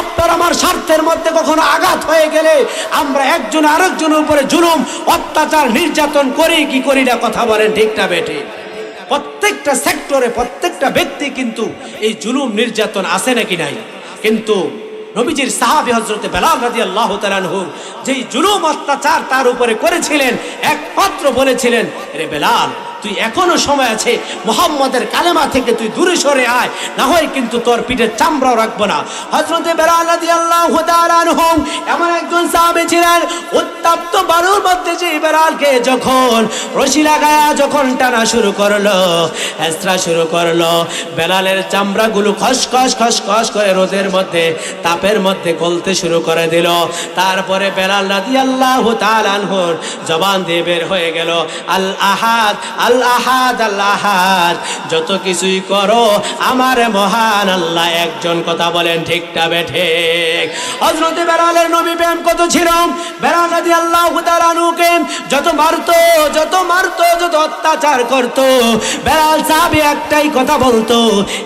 আপনার আমার স্বার্থের মধ্যে কখনো আঘাত হয়ে গেলে, আমরা একজন আরেকজনের উপরে জুলুম অত্যাচার নির্যাতন করি কি করি না? কথা বলেন ঠিক না বেঠিক? প্রত্যেকটা সেক্টরে প্রত্যেকটা ব্যক্তি কিন্তু এই জুলুম নির্যাতন আছে নাকি নাই? কিন্তু নবীজির সাহাবী হযরতে বেলাল রাদিয়াল্লাহু তাআলা আনহু যেই জুলুম অত্যাচার তার উপরে করেছিলেন, একমাত্র বলেছিলেন, রে বেলাল তুই এখনো সময় আছে, মুহাম্মাদের কালেমা থেকে তুই দূরে সরে আয়, না হয় কিন্তু তোর পিঠের চামড়াও রাখবো না। হযরতে বেলাল রাদিয়াল্লাহু তাআলা আনহু এমন একজন সাহাবী ছিলেন, উত্তপ্ত বালুর মধ্যে যে বেলালকে যখন রশি লাগায়া যখন টানা শুরু করলো, হেঁচড়া শুরু করলো, বেলালের চামড়াগুলো খসখস খসখস করে রোদের মধ্যে তাপের মধ্যে গলতে শুরু করে দিল। তারপরে বেলাল রাদিয়াল্লাহু তাআলা আনহুর জবান দিয়ে বের হয়ে গেল, আল আহাদ আল আহাদ আল আহাদ, যত কিছুই করো আমার মহান আল্লাহ একজন। কথা বলেন ঠিক না বেঠিক? হযরতে বেলালের নবী প্রেম কত ছিল! বেলাল রাদিয়াল্লাহু তাআলা আনহুকে যত মারতো যত অত্যাচার করতো, বেলাল সাহাবী একটাই কথা বলতো,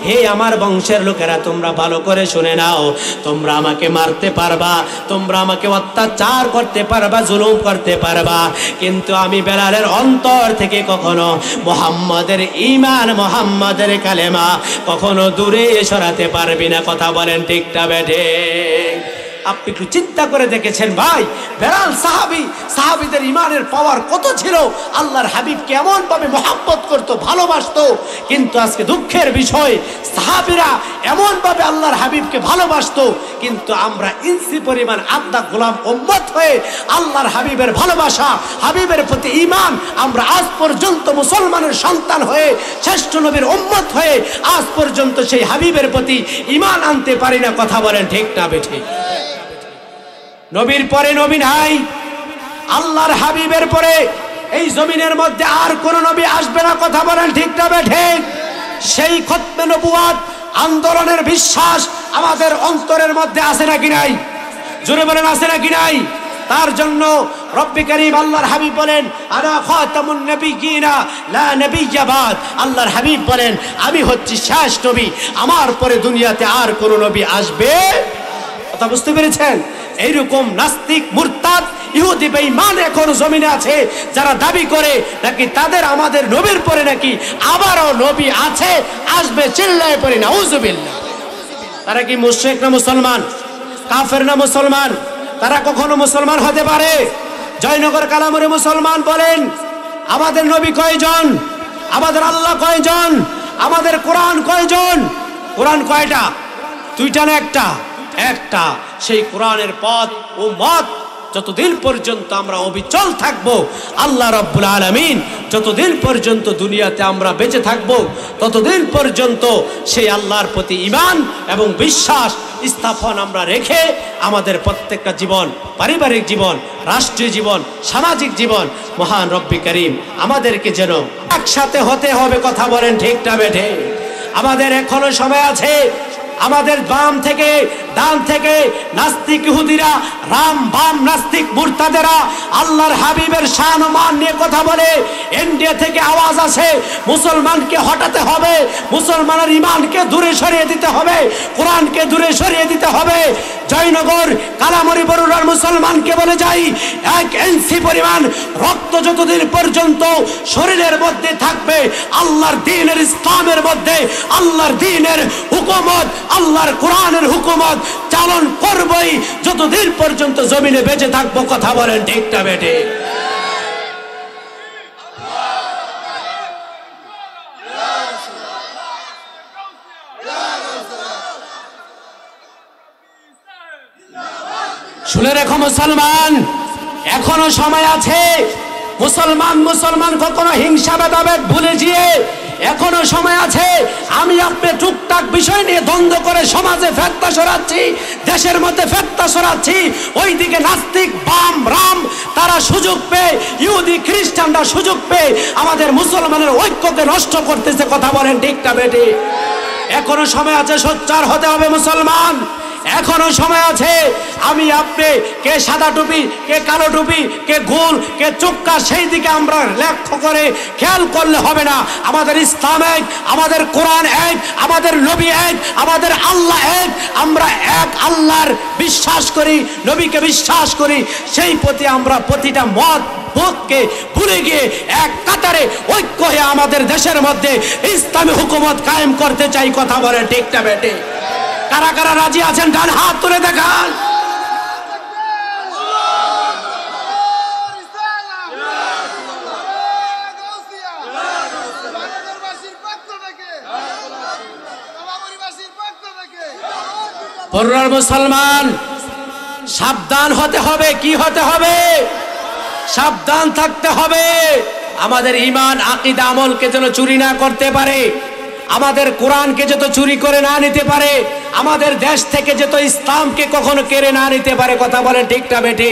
হে আমার বংশের লোকেরা তোমরা ভালো করে শুনে নাও, তোমরা আমাকে মারতে পারবা, তোমরা আমাকে অত্যাচার করতে পারবা, জুলুম করতে পারবা, কিন্তু আমি বেলালের অন্তর থেকে কখনো মুহাম্মাদের ঈমান মুহাম্মাদের কালেমা কখনো দূরে সরাতে পারবি না। কথা বলেন ঠিক না বেঠিক? আপনি একটু চিন্তা করে দেখেছেন ভাই, বেলাল সাহাবীদের ঈমানের পাওয়ার কত ছিল! আল্লাহর হাবিব কেমন ভাবে মহব্বত করতো, ভালোবাসতো। কিন্তু আজকে দুঃখের বিষয়, সাহাবীরা এমন ভাবে আল্লাহর হাবিবকে ভালোবাসতো, কিন্তু আমরা ইঞ্চি পরিমাণ আদা গোলাম উম্মত হয়ে আল্লাহর হাবিবের ভালোবাসা, হাবিবের প্রতি ঈমান, আমরা আজ পর্যন্ত মুসলমানের সন্তান হয়ে, শ্রেষ্ঠ নবীর উম্মত হয়ে আজ পর্যন্ত সেই হাবিবের প্রতি ঈমান আনতে পারি না। কথা বলেন ঠিক না বেঠিক? নবীর পরে নবী নাই, আল্লাহর হাবিবের পরে এই জমিনের মধ্যে আর কোন নবী আসবে না। কথা বলেন ঠিক না বেঠিক? সেই খতমে নবুয়ত আন্দোলনের বিশ্বাস আমাদের অন্তরের মধ্যে আছে নাকি নাই? জোরে বলেন আছে নাকি নাই? তার জন্য রব্বি করিম আল্লাহর হাবিব বলেন, আনা খাতামুন নবিয়্যিনা লা নবিয়্যা বাদ। আল্লাহর হাবিব বলেন, আমি হচ্ছি শেষ নবী, আমার পরে দুনিয়াতে আর কোন নবী আসবে। কথা বুঝতে পেরেছেন? এইরকম নাস্তিক মুরতাদ ইহুদি বেঈমান এখন জমিনে আছে, যারা দাবি করে নাকি তাদের আমাদের নবীর পরে নাকি আবারও নবী আছে, আসবে, চিল্লায় পড়ে নাউজুবিল্লাহ। তারা কি মুশরিক না মুসলমান? কাফের না মুসলমান? তারা কখনো মুসলমান হতে পারে? জয়নগর কালামুরে মুসলমান বলেন আমাদের নবী কয়জন, আমাদের আল্লাহ কয়জন, আমাদের কোরআন কয়জন? কোরআন কয়টা? দুইটা না একটা? একটা। সেই কোরআনের পথ ও মত যতদিন পর্যন্ত আমরা অবিচল থাকব, আল্লাহ রাব্বুল আলামিন যতদিন পর্যন্ত দুনিয়াতে আমরা বেঁচে থাকব, ততদিন পর্যন্ত সেই আল্লাহর প্রতি ঈমান এবং বিশ্বাস স্থাপন আমরা রেখে আমাদের প্রত্যেকটা জীবন, পারিবারিক জীবন, রাষ্ট্রীয় জীবন, সামাজিক জীবন, মহান রব্বি করিম আমাদেরকে যেন একসাথে হতে হবে। কথা বলেন ঠিক না বেঠে? আমাদের এখনো সময় আছে। আমাদের বাম থেকে ডান থেকে নাস্তিক ইহুদিরা, রাম বাম নাস্তিক মুরতাদেরা আল্লাহর হাবিবের শান ও মান নিয়ে কথা বলে। ইন্ডিয়া থেকে আওয়াজ আছে মুসলমানকে হটাতে হবে, মুসলমানের ঈমানকে দূরে সরিয়ে দিতে হবে, কোরআনকে দূরে সরিয়ে দিতে হবে। জয়নগর কালামুরি বরুড়ার মুসলমানকে বলে যাই, 1 ইঞ্চি পরিমাণ রক্ত যতদিন পর্যন্ত শরীরের মধ্যে থাকবে, আল্লাহর দ্বীনের ইসলামের মধ্যে আল্লাহর দ্বীনের হুকুমত, আল্লাহর কোরআনের হুকুমত চালন করবই যতদিন পর্যন্ত জমিনে বেঁচে থাকবো। কথা বলেন ঠিক না বেঠে? শুনে রেখো মুসলমান, এখনো সময় আছে। মুসলমান কখনো হিংসা ভেদাভেদ ভুলে গিয়ে এখনো সময় আছে। আমি আপনি টুকটাক বিষয় নিয়ে দ্বন্দ্ব করে সমাজে ফেতনা ছড়াচ্ছি, দেশের মধ্যে ফেতনা ছড়াচ্ছি। ওইদিকে নাস্তিক বাম রাম তারা সুযোগ পেয়ে, ইহুদি খ্রিস্টানরা সুযোগ পেয়ে আমাদের মুসলমানের ঐক্যকে নষ্ট করতেছে। কথা বলেন ঠিক না বেটি? এখনো সময় আছে, সোচ্চার হতে হবে মুসলমান। এখনো সময় আছে। আমি আপনি কে সাদা টুপি, কে কালো টুপি, কে গোল, কে চোক্কা, সেই দিকে আমরা লক্ষ্য করে খেয়াল করলে হবে না। আমাদের ইসলাম এক, আমাদের কোরআন এক, আমাদের নবী এক, আমাদের আল্লাহ এক। আমরা এক আল্লাহর বিশ্বাস করি, নবীকে বিশ্বাস করি। সেই প্রতি আমরা প্রতিটা মত বোধকে ভুলে গিয়ে এক কাতারে ঐক্য হয়ে আমাদের দেশের মধ্যে ইসলামী হুকুমত কায়েম করতে চাই। কথা বলেন ঠিক না বেটে? কারা কারা রাজি আছেন ডান হাত তুলে দেখান। বরুড়ার মুসলমান সাবধান হতে হবে। কি হতে হবে? সাবধান থাকতে হবে। আমাদের ঈমান আকীদা আমলকে যেন চুরি না করতে পারে, আমাদের কোরআনকে যত চুরি করে না নিতে পারে, আমাদের দেশ থেকে যত ইসলামকে কখনো কেড়ে না নিতে পারে। কথা বলেন ঠিক না বেটি?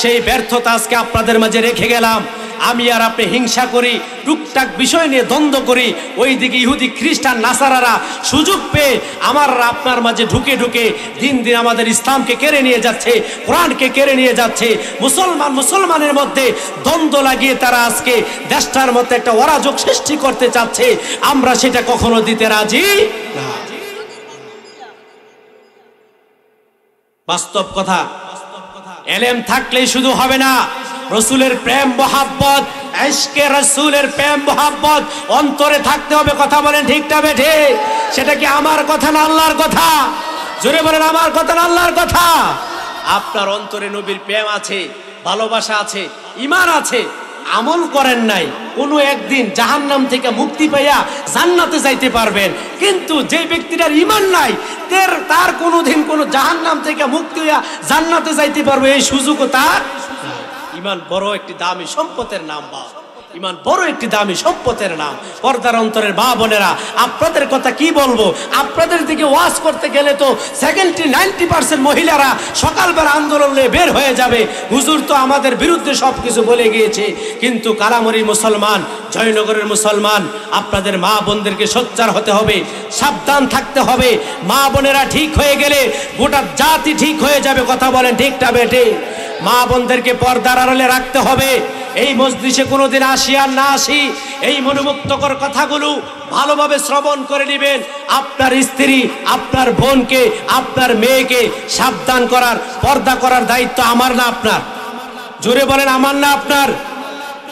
সেই ব্যর্থতা আজকে আপনাদের মাঝে রেখে গেলাম। আমি আর আপনি হিংসা করি, টুকটাক বিষয় নিয়ে দ্বন্দ্ব করি। ওইদিকে ইহুদি খ্রিস্টান নাসারারা সুযোগ পেয়ে আমার আপনার মাঝে ঢুকে ঢুকে দিন দিন আমাদের ইসলামকে কেড়ে নিয়ে যাচ্ছে, কোরআনকে কেড়ে নিয়ে যাচ্ছে। মুসলমানের মধ্যে দ্বন্দ্ব লাগিয়ে তারা আজকে দেশটার মধ্যে একটা অরাজক সৃষ্টি করতে চাচ্ছে। আমরা সেটা কখনো দিতে রাজি না। বাস্তব কথা। এলেম থাকলেই শুধু হবে না, রসুলের প্রেম মহাব্বত, ইশকে রসুলের প্রেম মহাব্বত অন্তরে থাকতে হবে। কথা বলেন ঠিক না বেঠে? সেটা কি আমার কথা না আল্লাহর কথা? জোরে বলেন, আমার কথা না আল্লাহর কথা? আপনার অন্তরে নবীর প্রেম আছে, ভালোবাসা আছে, ঈমান আছে, আমল করেন নাই, কোনো একদিন জাহান্নাম থেকে মুক্তি পাইয়া জান্নাতে যাইতে পারবেন। কিন্তু যে ব্যক্তিটার ঈমান নাই, তার কোনোদিন কোনো জাহান্নাম থেকে মুক্তি হইয়া জান্নাতে যাইতে পারবে এই সুযোগও তার। ঈমান বড় একটি দামি সম্পদের নাম। বা ঈমান বড় একটি দামি সম্পদের নাম। পর্দার অন্তরের মা বোনেরা, আপনাদের কথা কি বলবো? আপনাদের দিকে ওয়াজ করতে গেলে তো 90% মহিলারা সকালবেলা আন্দোলনে বের হয়ে যাবে। হুজুর তো আমাদের বিরুদ্ধে সবকিছু বলে গিয়েছে। কিন্তু কালামুরির মুসলমান, জয়নগরের মুসলমান, আপনাদের মা বোনদেরকে সোচ্চার হতে হবে, সাবধান থাকতে হবে। মা বোনেরা ঠিক হয়ে গেলে গোটা জাতি ঠিক হয়ে যাবে। কথা বলেন ঠিক না বেটে? মা বোনদেরকে পর্দার আড়ালে রাখতে হবে। এই মজলিসে কোনোদিন আসি আর না আসি, এই মনোমুগ্ধকর কথাগুলো ভালোভাবে শ্রবণ করে নেবেন। আপনার স্ত্রী, আপনার বোনকে, আপনার মেয়েকে সাবধান করার, পর্দা করার দায়িত্ব আমার না আপনার? জোরে বলেন, আমার না আপনার?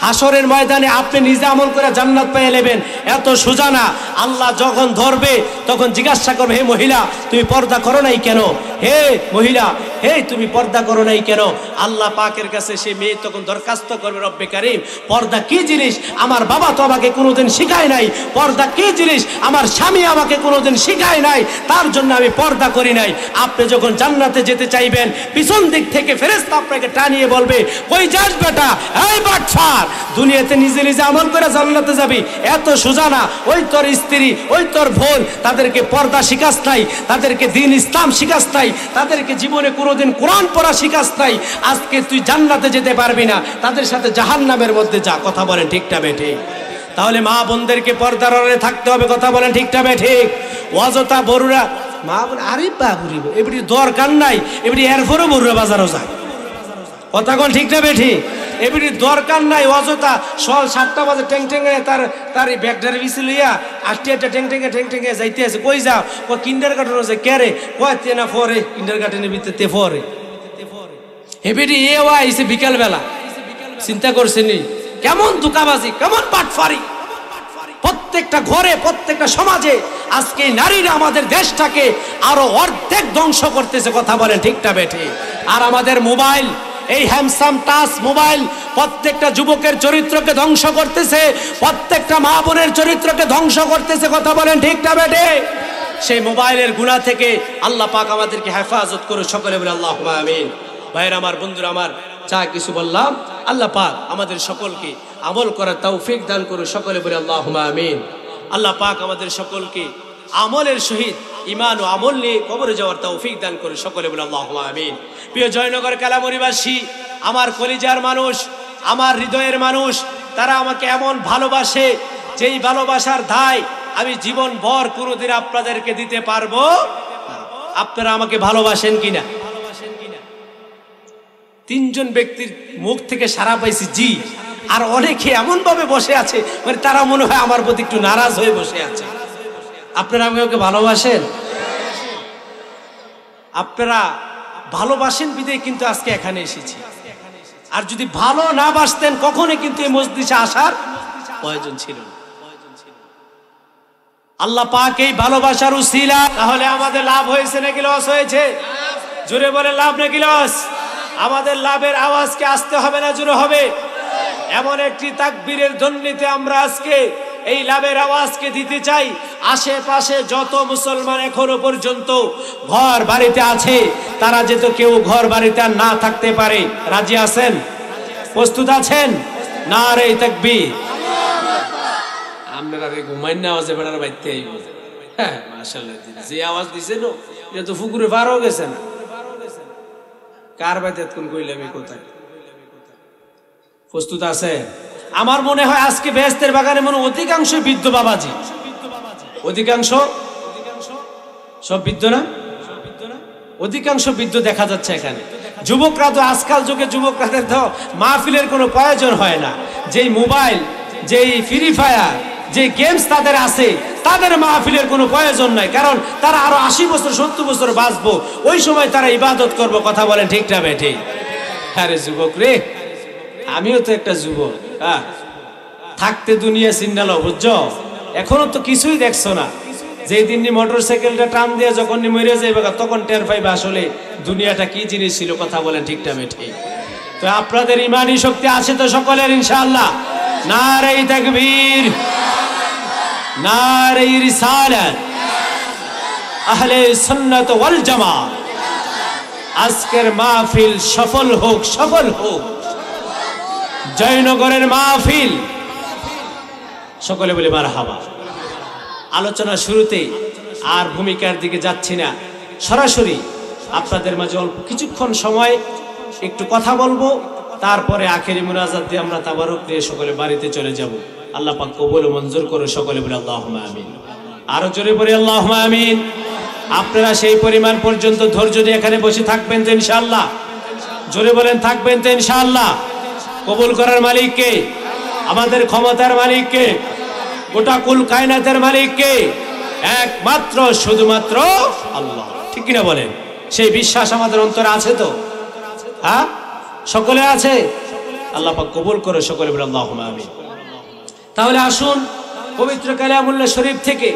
হাসরের ময়দানে আপনি নিজে আমল করে জান্নাত পেয়ে নেবেন, এত সোজা না। আল্লাহ যখন ধরবে তখন জিজ্ঞাসা করবে, হে মহিলা তুমি পর্দা করো নাই কেন? হে মহিলা, হে তুমি পর্দা করো নাই কেন? আল্লাহ পাকের কাছে সে মেয়ে তখন দরখাস্ত করবে, রব্বে কারীম পর্দা কি জিনিস আমার বাবা তো আমাকে কোনোদিন শিখায় নাই, পর্দা কি জিনিস আমার স্বামী আমাকে কোনোদিন শিখায় নাই, তার জন্য আমি পর্দা করি নাই। আপনি যখন জান্নাতে যেতে চাইবেন, পিছন দিক থেকে ফেরেশতা আপনাকে টানিয়ে বলবে, কই যাস বেটা, এই বাটফার, দুনিয়াতে নিজে নিজে আমল করে জান্নাতে যাবি, এত সোজা না। ওই তোর স্ত্রী, ওই তোর বোন, তাদেরকে পর্দা শিখাস নাই, তাদেরকে দ্বীন ইসলাম শিখাস নাই, তাদেরকে জীবনে কোনোদিন কোরআন পড়া শিখাস নাই, আজকে তুই জান্নাতে যেতে পারবি না, তাদের সাথে জাহান্নামের মধ্যে যা। কথা বলেন ঠিকটা বেঠিক? তাহলে মা বোনদেরকে পর্দার আড়ালে থাকতে হবে। কথা বলেন ঠিকটা বেঠিক? অযথা বড়রা মা বোন, আরে বাবুরি এবারে দরকার নাই, এবারে এরপরও বড়রা বাজারও যায়। কথা বল ঠিকটা বেঠিক? এবারে দরকার নাই অযথা সকাল 7টা বাজে ট্যাং ট্যাঙ্গে তার এই ব্যাগটারে বিছে লইয়া 8টা ট্যাং ট্যাঙ্গে যাইতে আছে। কই যাও? ও কিন্ডার গার্ডেন আছে। কে রে? কয় তে না পরে কিন্ডার গার্ডেনের ভিতরে তে পরে। এবারে এওয়া আইছে বিকালবেলা, চিন্তা করছেনি কেমন ধোঁকাবাজি, কেমন পাটফারি। প্রত্যেকটা ঘরে, প্রত্যেকটা সমাজে আজকে নারীরা আমাদের দেশটাকে আরো অর্ধেক ধ্বংস করতেছে। কথা বলেন ঠিকটা বেঠে? আর আমাদের মোবাইল, এই হ্যামসাম টাচ মোবাইল প্রত্যেকটা যুবকের চরিত্রকে ধ্বংস করতেছে, প্রত্যেকটা মা বোনের চরিত্রকে ধ্বংস করতেছে। কথা বলেন ঠিকটা বেঠে? সেই মোবাইলের গুনাহ থেকে আল্লাহ পাক আমাদেরকে হেফাজত করে, সকলে বলে আল্লাহুম্মা আমিন। ভাইরা আমার, বন্ধুরা আমার, যা কিছু বললাম আল্লাহ পাক আমাদের সকলকে আমল করার তৌফিক দান করুন, সকলে বলে আল্লাহুম্মা আমিন। আল্লাহ পাক আমাদের সকলকে আমলের সহিত ঈমান ও আমল নিয়ে কবরে যাওয়ার তৌফিক দান করুন, সকলে বলে আল্লাহুম্মা আমিন। প্রিয় জয়নগর কালামুরিবাসী, আমার কলিজার মানুষ, আমার হৃদয়ের মানুষ, তারা আমাকে এমন ভালোবাসে, যেই ভালোবাসার দায় আমি জীবন ভর কোনোদিন আপনাদেরকে দিতে পারবো। আপনারা আমাকে ভালোবাসেন কিনা? 3জন ব্যক্তির মুখ থেকে সাড়া পাইছি জি, আর অনেকে এমন ভাবে বসে আছে মানে তারা মনে হয় আমার প্রতি একটু নারাজ হয়ে বসে আছে। আপনারা আমাকে ভালোবাসেন? আপনারা ভালোবাসেন বিধায় কিন্তু আজকে এখানে এসেছি। আর যদি ভালো না বাসতেন কখনোই কিন্তু এই মজলিসে আসার প্রয়োজন ছিল না। আল্লাহ পাক এই ভালোবাসার উসিলা, তাহলে আমাদের লাভ হয়েছে নাকি লস হয়েছে? জোরে বলে লাভ নাকি লস? আমাদের লাভের আওয়াজকে আসতে হবে না জোরে হবে? এমন একটি তাকবীরের ধ্বনিতে আমরা আজকে এই লাভের আওয়াজকে দিতে চাই। আশেপাশে যত মুসলমান এখনো পর্যন্ত ঘর বাড়িতে আছে, তারা যেন কেউ ঘর বাড়িতে আর না থাকতে পারে। রাজি আছেন? প্রস্তুত আছেন? নারে তাকবীর। আপনারা ঘুমাই না আওয়াজে বেড়ার বাইতে আইব। হ্যাঁ মাশাআল্লাহ, যে আওয়াজ দিছে না এটা তো ফুকুরে পার হয়ে গেছে না। কার বাইতে কোন কইলাম এই কথা? প্রস্তুত আছে? আমার মনে হয় আজকে বেহেশতের বাগানে মনে অধিকাংশ বৃদ্ধ বাবাজি, অধিকাংশ সব বৃদ্ধ না, অধিকাংশ বৃদ্ধ দেখা যাচ্ছে এখানে। যুবকরা তো আজকাল যুগে যুবকদের তো মাহফিলের কোনো প্রয়োজন হয় না। যেই মোবাইল, যেই ফ্রি ফায়ার, যে গেমস তাদের আছে, তাদের মাহফিলের কোনো প্রয়োজন নাই। কারণ তারা আরো 80 বছর 70 বছর বাঁচবো, ওই সময় তারা ইবাদত করবো। কথা বলেন ঠিক না বেঠিক? আরে যুবক রে, আমিও তো একটা যুবক। থাকতে দুনিয়া সিন্নালো, বুঝছো? এখনো তো কিছুই দেখছো না। যেই দিন মোটর সাইকেলটা টান দিয়ে যখন মরে যাইবে তখন টের পাইবে আসলে দুনিয়াটা কি জিনিস ছিল। কথা বলেন ঠিক না বেঠিক? তো আপনাদের ইমানি শক্তি আছে তো সকলের ইনশাআল্লাহ? নারে তাকবীর, নারে রিসালাত, আহলে সুন্নাত ওয়াল জামাত। আজকের মাহফিল সফল হোক, সফল হোক। জয়নগরের মাহফিল, সকলে বলে মারহাবা। আলোচনা শুরুতে আর ভূমিকার দিকে যাচ্ছি না, সরাসরি আপনাদের মাঝে অল্প কিছুক্ষণ সময় একটু কথা বলবো, তারপরে আখেরি মুনাজাত দিয়ে আমরা তাবারুক দিয়ে সকলে বাড়িতে চলে যাব। আল্লাহ পাক কবুল ও মঞ্জুর করে, সকলে বলে আল্লাহুম্মা আমিন। আরো জোরে বলি আল্লাহুম্মা আমিন। আপনারা সেই পরিমাণ পর্যন্ত ধৈর্য দিয়ে এখানে বসে থাকবেন তো ইনশাআল্লাহ? জোরে বলেন থাকবেন তো ইনশাআল্লাহ? কবুল করার মালিক কে? আমাদের ক্ষমতার মালিক কে? গোটা কুল কায়নাতের মালিক কে? একমাত্র শুধুমাত্র আল্লাহ। ঠিক কিনা বলেন? সেই বিশ্বাস আমাদের অন্তরে আছে তো? হ্যাঁ, সকলে আছে? আল্লাহ পাক কবুল করে সকলে বলে আল্লাহুম্মা আমিন। তাহলে আসুন পবিত্র কালামুল্লাহ শরীফ থেকে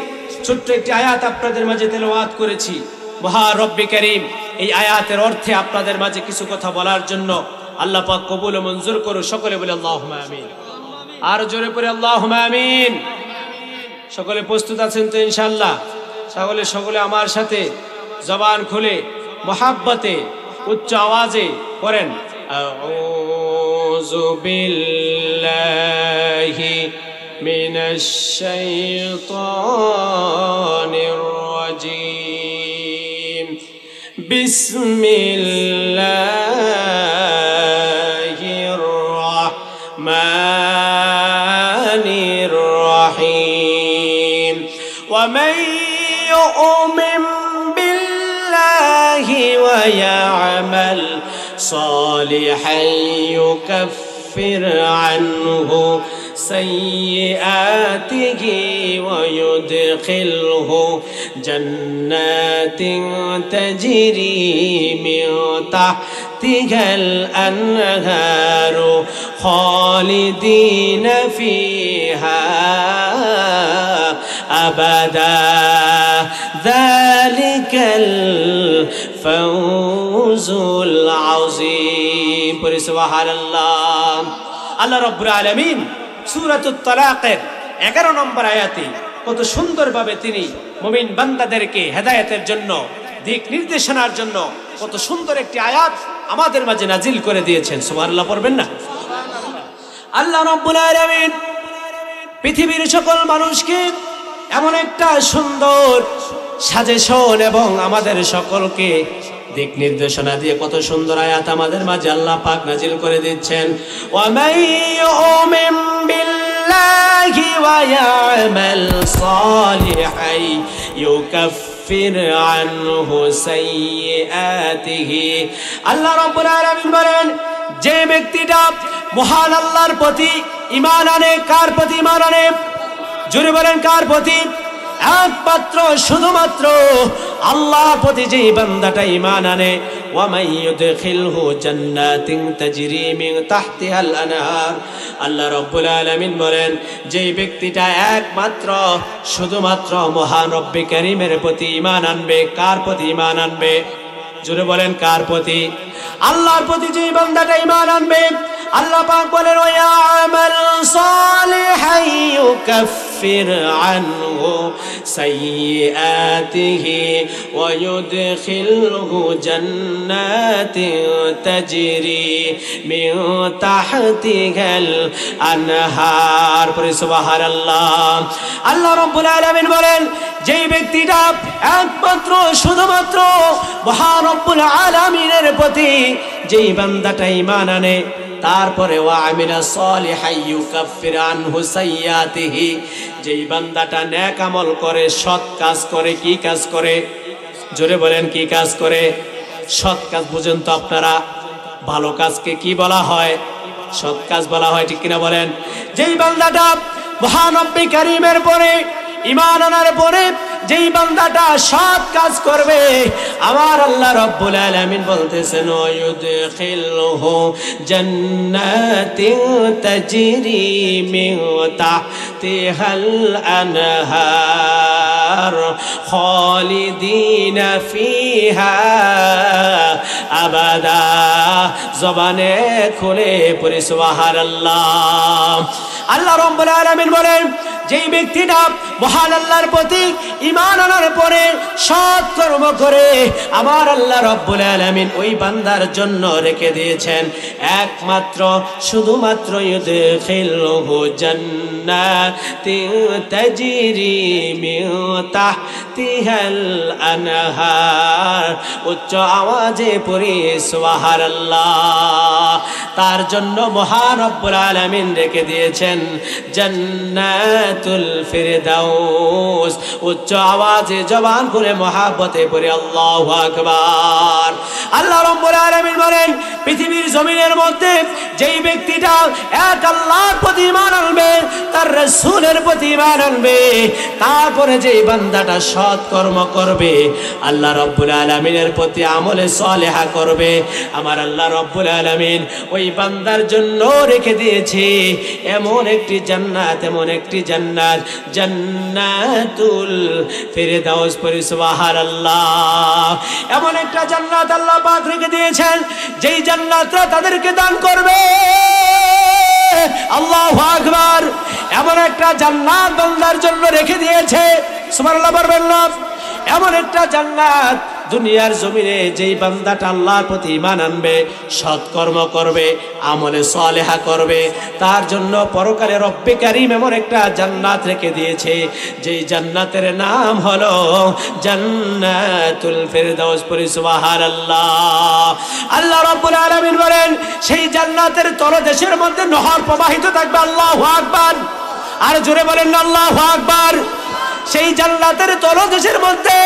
ছোট্ট একটি আয়াত আপনাদের মাঝে তেলাওয়াত করেছি। মহা রব্বে কারীম এই আয়াতের অর্থে আপনাদের মাঝে কিছু কথা বলার জন্য আল্লাহ পাক কবুল ও মঞ্জুর করুন। সকলে বলে আল্লাহুম্মা আমিন। আর জোরে পড়ে আল্লাহুম্মা আমিন। সকলে প্রস্তুত আছেন তো ইনশাআল্লাহ? সকলে আমার সাথে জবান খুলে মহাব্বতে উচ্চ আওয়াজে পড়েন আউযু বিল্লাহি মিনাশ শাইতানির রাজীম বিসমিল্লাহির রাহমানির রাহিম ওয়া মান يؤمن بالله ويعمل صالحا يكفر عنه سيئاته ويدخله جنات تجري من تحتها الأنهار خالدين فيها أبدا ذلك الفوز العظيم سبحان الله আল্লাহ রাব্বুল আলামিন সূরাতুত তালাকের 11 নম্বর আয়াতে কত সুন্দরভাবে তিনি মুমিন বান্দাদেরকে হেদায়েতের জন্য, দিক নির্দেশনার জন্য কত সুন্দর একটি আয়াত আমাদের মাঝে নাজিল করে দিয়েছেন। সুবহানাল্লাহ পড়বেন না? আল্লাহ রাব্বুল আলামিন পৃথিবীর সকল মানুষকে এমন একটা সুন্দর সাজেশন এবং আমাদের সকলকে দিক নির্দেশনা দিয়ে কত সুন্দর আয়াত আমাদের মাঝে আল্লাহ পাক নাজিল করে দিচ্ছেন। ওয়া মান ইউমিন বিল্লাহি ওয়া ইয়ামাল সালিহান ইউকাফির আনহু সাইয়্যাতিহি। আল্লাহ রাব্বুল আলামিন বলেন, যে ব্যক্তিটা মহান আল্লাহর প্রতি ঈমান আনে, কার প্রতি ঈমান আনে? জোরে বলেন, কার প্রতি? একমাত্র শুধুমাত্র আল্লাহর প্রতি যে বান্দাটা ঈমান আনে, ওয়া মান ইউদখিলহু জান্নাতিন তাজরি মিন তাহতিহাল আনহার। আল্লাহ রাব্বুল আলামিন বলেন, যে ব্যক্তিটা একমাত্র শুধুমাত্র মহান রব্বে কারীমের প্রতি ঈমান আনবে। কার প্রতি ঈমান আনবে? জোরে বলেন, কার প্রতি? আল্লাহর প্রতি যে বান্দাটা ঈমান আনবে, আল্লাহ পাক বলেন, ওয়া ইয়ামাল সালিহান ইউকাফির আনহু সাইয়্যাতিহি ওয়া ইউদখিলহু জান্নাতিন তাজরি মিন তাহতিহাল আনহার। সুবহানাল্লাহ। আল্লাহ রাব্বুল আলামিন বলেন, যেই ব্যক্তিটা একমাত্র শুধুমাত্র মহান রব্বুল আলামিনের প্রতি যেই বান্দাটা ঈমান আনে, তারপরে ওয়া আমিলা সালিহান ইউকাফির আনহু সাইয়্যাতিহি, যেই বান্দাটা নেক আমল করে, সৎ কাজ করে। কি কাজ করে? জোরে বলেন, কি কাজ করে? সৎ কাজ। বুঝেন তো আপনারা ভালো কাজকে কি বলা হয়? সৎ কাজ বলা হয়। ঠিক কিনা বলেন? যেই বান্দাটা মহান রব্বে কারীমের পরে ঈমান আনার পরে যেই বান্দাটা সৎ কাজ করবে, আমার আল্লাহ রাব্বুল আলামিন বলতেছেন, ইউদখিলহু জান্নাতিন তাজরি মিন তাহতিহাল আনহার খালিদিনা ফিহা আবাদা। জবানে খুলে পড়ি সুবহানাল্লাহ। আল্লাহ রাব্বুল আলামিন বলেন, যেই ব্যক্তিটা মহান আল্লাহর প্রতি ঈমান আনার পরে সৎ কর্ম করে, আমার আল্লাহ রাব্বুল আলামিন ওই বান্দার জন্য রেখে দিয়েছেন একমাত্র শুধুমাত্র ইউদখিলহু জান্নাতিন তাজরি মিন তাহতিহাল আনহার। উচ্চ আওয়াজে পড়ি সুবহানাল্লাহ। তার জন্য মহান রব্বুল আলামিন রেখে দিয়েছেন জান্নাত জান্নাতুল ফিরদাউস। উচ্চ আওয়াজে জবান খুলে মহাব্বতে পড়ে আল্লাহু আকবার। আল্লাহ রাব্বুল আলামিন বলেন, পৃথিবীর জমিনের মধ্যে যেই ব্যক্তিটা এক আল্লাহর প্রতি ঈমান আনবে, তার রাসূলের প্রতি ঈমান আনবে, তারপরে যেই বান্দাটা সৎ কর্ম করবে, আল্লাহ রাব্বুল আলামিনের প্রতি আমলে সালেহা করবে, আমার আল্লাহ রাব্বুল আলামিন ওই বান্দার জন্য রেখে দিয়েছে এমন একটি জান্নাত, এমন একটি জান্নাত, জান্নাতুল ফিরদাউস। পড়ি সুবহানাল্লাহ। এমন একটা জান্নাত আল্লাহ পাক রেখে দিয়েছেন, যেই জান্নাতটা তাদেরকে দান করবে। আল্লাহু আকবার। এমন একটা জান্নাত বান্দার জন্য রেখে দিয়েছে, সুবহানাল্লাহ বলবেন না? এমন একটা জান্নাত দুনিয়ার জমিনে যেই বান্দাটা আল্লাহর প্রতি ঈমান আনবে, সৎকর্ম করবে, আমলে সালেহা করবে, তার জন্য পরকালে রব্বে কারীম এমন একটা জান্নাত রেখে দিয়েছে, যেই জান্নাতের নাম হলো জান্নাতুল ফিরদাউস। পড়ি সুবহানাল্লাহ। আল্লাহ রাব্বুল আলামিন বলেন, সেই জান্নাতের তলদেশের মধ্যে নহর প্রবাহিত থাকবে। আল্লাহু আকবার। আর জোরে বলেন না আল্লাহু আকবার। সেই জান্নাতের তলদেশের মধ্যে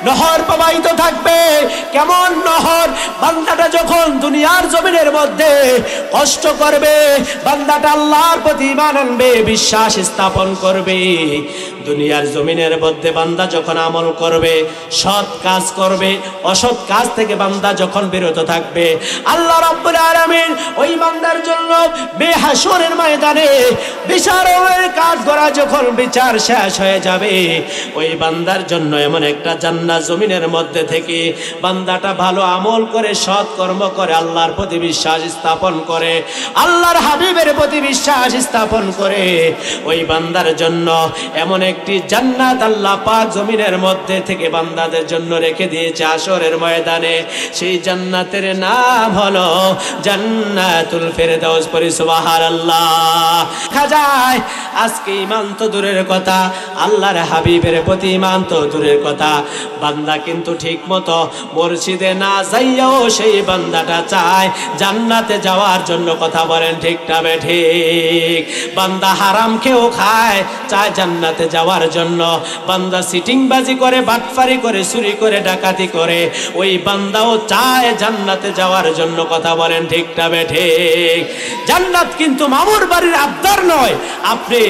নহর প্রবাহিত থাকবে। কেমন নহর? বান্দাটা যখন দুনিয়ার জমিনের মধ্যে কষ্ট করবে, বান্দাটা আল্লাহর প্রতি ঈমান আনবে, বিশ্বাস স্থাপন করবে, দুনিয়ার জমিনের মধ্যে বান্দা যখন আমল করবে, সৎ কাজ করবে, অসৎ কাজ থেকে বান্দা যখন বিরত থাকবে, আল্লাহ রাব্বুল আলামিন ওই বান্দার জন্য বেহাশরের ময়দানে বিচারের কাঠগড়া যখন বিচার শেষ হয়ে যাবে, ওই বান্দার জন্য এমন একটা জান্নাত জমিনের মধ্যে থেকে বান্দাটা ভালো আমল করে, সৎ কর্ম করে, আল্লাহর প্রতি বিশ্বাস স্থাপন করে, আল্লাহর হাবিবের প্রতি বিশ্বাস স্থাপন করে, ওই বান্দার জন্য এমন একটি জান্নাত আল্লাহ পাক জমিনের মধ্যে থেকে বান্দাদের জন্য রেখে দিয়েছে হাশরের ময়দানে। সেই জান্নাতের নাম হলো জান্নাতুল ফিরদাউস। পড়ি সুবহানাল্লাহ। দেখা যায় আজকে ঈমান তো দূরের কথা, আল্লাহর হাবিবের প্রতি ঈমান তো দূরের কথা, বান্দা কিন্তু ঠিক মতো মসজিদে না যাইয়াও সেই বান্দাটা চায় জান্নাতে যাওয়ার জন্য। কথা বলেন ঠিক না ঠিক? বান্দা হারাম খেয়েও খায়, চায় জান্নাতে যাওয়ার জন্য। বান্দা সিটিংবাজি করে, বাটফারি করে, চুরি করে, ডাকাতি করে, ওই বান্দাও চায় জান্নাতে যাওয়ার জন্য। কথা বলেন ঠিক না ঠিক? জান্নাত কিন্তু মামুর বাড়ির আবদার নয়, আপনি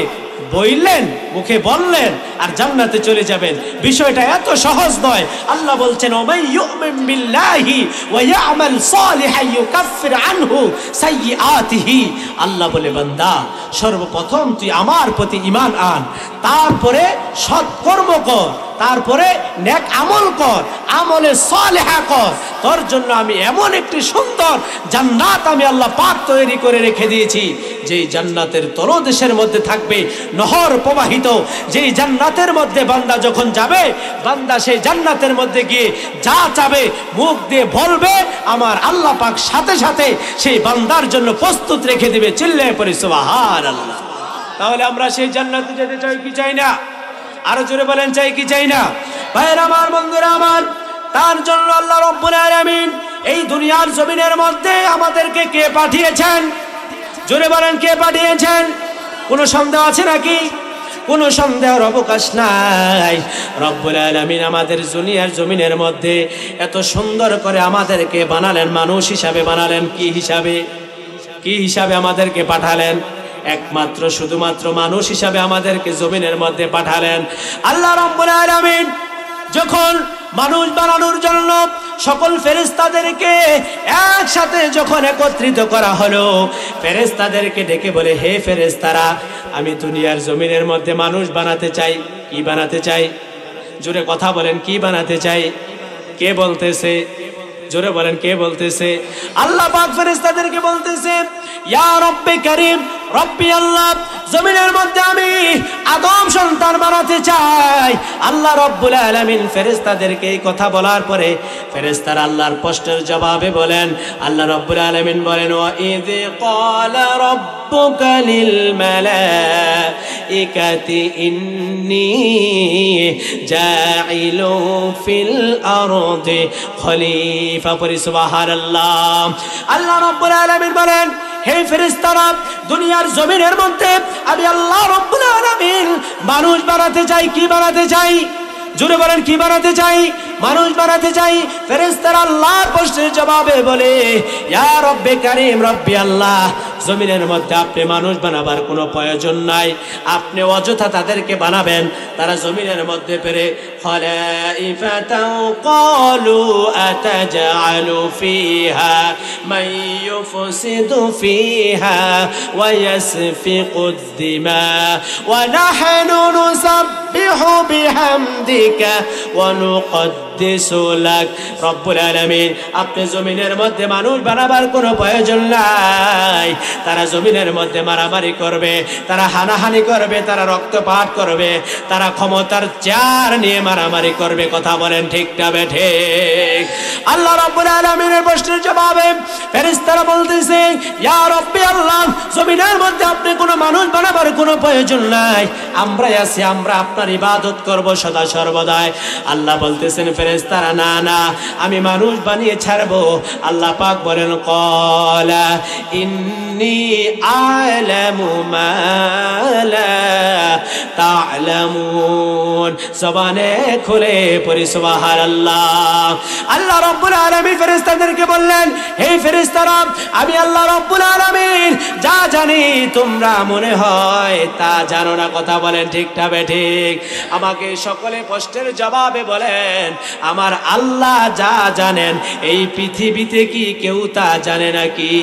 বললেন, মুখে বললেন আর জান্নাতে চলে যাবেন, বিষয়টা এত সহজ নয়। আল্লাহ বলছেন, ওমাই ইউমিন বিল্লাহি ওয়া ইয়ামাল সালিহান ইউকাফির আনহু সাইয়্যাতিহি। আল্লাহ বলে, বান্দা সর্বপ্রথম তুই আমার প্রতি ঈমান আন, তারপরে সৎকর্ম কর, তারপরে নেক আমল কর, আমলে সালেহা কর, তোর জন্য আমি এমন একটি সুন্দর জান্নাত আমি আল্লাহ পাক তৈরি করে রেখে দিয়েছি, যেই জান্নাতের তলদেশের মধ্যে থাকবে নহর প্রবাহিত। যেই জান্নাতের মধ্যে বান্দা যখন যাবে, বান্দা সেই জান্নাতের মধ্যে গিয়ে যা চাবে মুখ দিয়ে বলবে, আমার আল্লাহ পাক সাথে সাথে সেই বান্দার জন্য প্রস্তুত রেখে দিবে। চিল্লায়ে পড়ি সুবহানাল্লাহ। তাহলে আমরা সেই জান্নাতে যেতে চাই কি চাই না? আরো জোরে বলেন, চাই কি চাই না? ভাইরা আমার, বন্ধুরা আমার, তার জন্য আল্লাহ রাব্বুল আলামিন এই দুনিয়ার জমিনের মধ্যে আমাদেরকে কে পাঠিয়েছেন? জোরে বলেন, কে পাঠিয়েছেন? কোনো সন্দেহ আছে নাকি? কোনো সন্দেহের অবকাশ নাই। রব্বুল আলামিন আমাদের দুনিয়ার জমিনের মধ্যে এত সুন্দর করে আমাদেরকে বানালেন, মানুষ হিসাবে বানালেন। কি হিসাবে? কি হিসাবে আমাদেরকে পাঠালেন? একমাত্র শুধুমাত্র মানুষ হিসাবে আমাদেরকে জমিনের মধ্যে পাঠালেন। আল্লাহ রাব্বুল আলামিন যখন মানুষ বানানোর জন্য সকল ফেরেশতাদেরকে একসাথে যখন একত্রিত করা হলো, ফেরেশতাদেরকে ডেকে বলে, হে ফেরেশতারা, আমি দুনিয়ার জমিনের মধ্যে মানুষ বানাতে চাই। কি বানাতে চাই? জোরে কথা বলেন, কি বানাতে চাই? কে বলতেছে? জোরে বলেন, কে বলতেছে? আল্লাহ পাক ফেরেশতাদেরকে বলতেছে, ইয়া রব্বে কারীম, রব্বি আল্লাহ, জমিনের মধ্যে আমি আদম সন্তান বানাতে চাই। আল্লাহ রব্বুল আলামিন ফেরেশতাদেরকে এই কথা বলার পরে ফেরেশতারা আল্লাহর প্রশ্নের জবাবে বলেন, আল্লাহ রব্বুল আলামিন বলেন, ওয়া ইয ক্বালা রাব্বুকা লিল মালাইকাতি ইন্নী জাইলু ফিল আরদি খলিফা। পড়ি সুবহানাল্লাহ। আল্লাহ রব্বুল আলামিন বলেন, হে ফেরেশতারা, দুনিয়ার জমিনের মধ্যে আমি আল্লাহ রাব্বুল আলামিন আলামিন মানুষ বানাতে চাই। কি বানাতে চাই? জোরে বলেন, কি বানাতে চাই? মানুষ বানাতে চাই। ফেরেশতারা আল্লাহর প্রশ্নের জবাবে বলে, ইয়া রব্বে কারীম, রব্বি আল্লাহ, জমিনের মধ্যে আপনি মানুষ বানাবার কোনো প্রয়োজন নাই, আপনি অযথা তাদেরকে বানাবেন, তারা জমিনের মধ্যে পেরে খলাইফাতাও ক্বালু আতাজআলু ফিহা মান ইউফসিদু ফিহা ওয়া ইয়াসফিকুদ দিমা ওয়া নাহনু নুসাব্বিহু বিহামদিকা ওয়া নুকদ্দিসু লাক। রব্বুল আলামিন, আপনি জমিনের মধ্যে মানুষ বানাবার কোনো প্রয়োজন নাই। তারা জমিনের মধ্যে মারামারি করবে, তারা হানাহানি করবে, তারা রক্তপাত করবে, তারা ক্ষমতার চেয়ার নিয়ে মারামারি করবে। কথা বলেন ঠিক না বেঠিক? আল্লাহ রাব্বুল আলামিনের প্রশ্নের জবাবে ফেরেশতারা বলতেছে, ইয়া রব্বি আল্লাহ, জমিনের মধ্যে আপনি কোনো মানুষ বানাবার কোনো প্রয়োজন নাই, আমরাই আছি, আমরা আপনার ইবাদত করব সদা সর্বদাই। আল্লাহ বলতেছেন ফেরেশতারা, না না, আমি মানুষ বানিয়ে ছাড়বো। আল্লাহ পাক বলেন, ক্বালা ইন্নী আ'লামু মা লা তা'লামুন। জবানে খুলে পড়ি সুবহানাল্লাহ। আল্লাহ রাব্বুল আলামিন ফেরেশতাদেরকে বললেন, হে ফেরেশতারা, আমি আল্লাহ রাব্বুল আলামিন যা জানি তোমরা মনে হয় তা জানো না। কথা বলেন ঠিক না বেঠিক? আমাকে সকলে প্রশ্নের জবাবে বলেন, আমার আল্লাহ যা জানেন এই পৃথিবীতে কি কেউ তা জানে নাকি?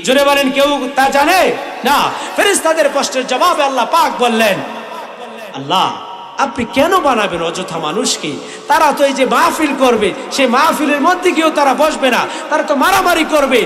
জোরে বলেন, কেউ তা জানে না। ফেরেশতাদের প্রশ্নের জবাবে আল্লাহ পাক বললেন, আল্লাহ আপনি কেন বানাবেন অযথা মানুষকে? তারা তো এই যে মাহফিল করবে, সেই মাহফিলের মধ্যে কেউ তারা বসবে না, তারা তো মারামারি করবে,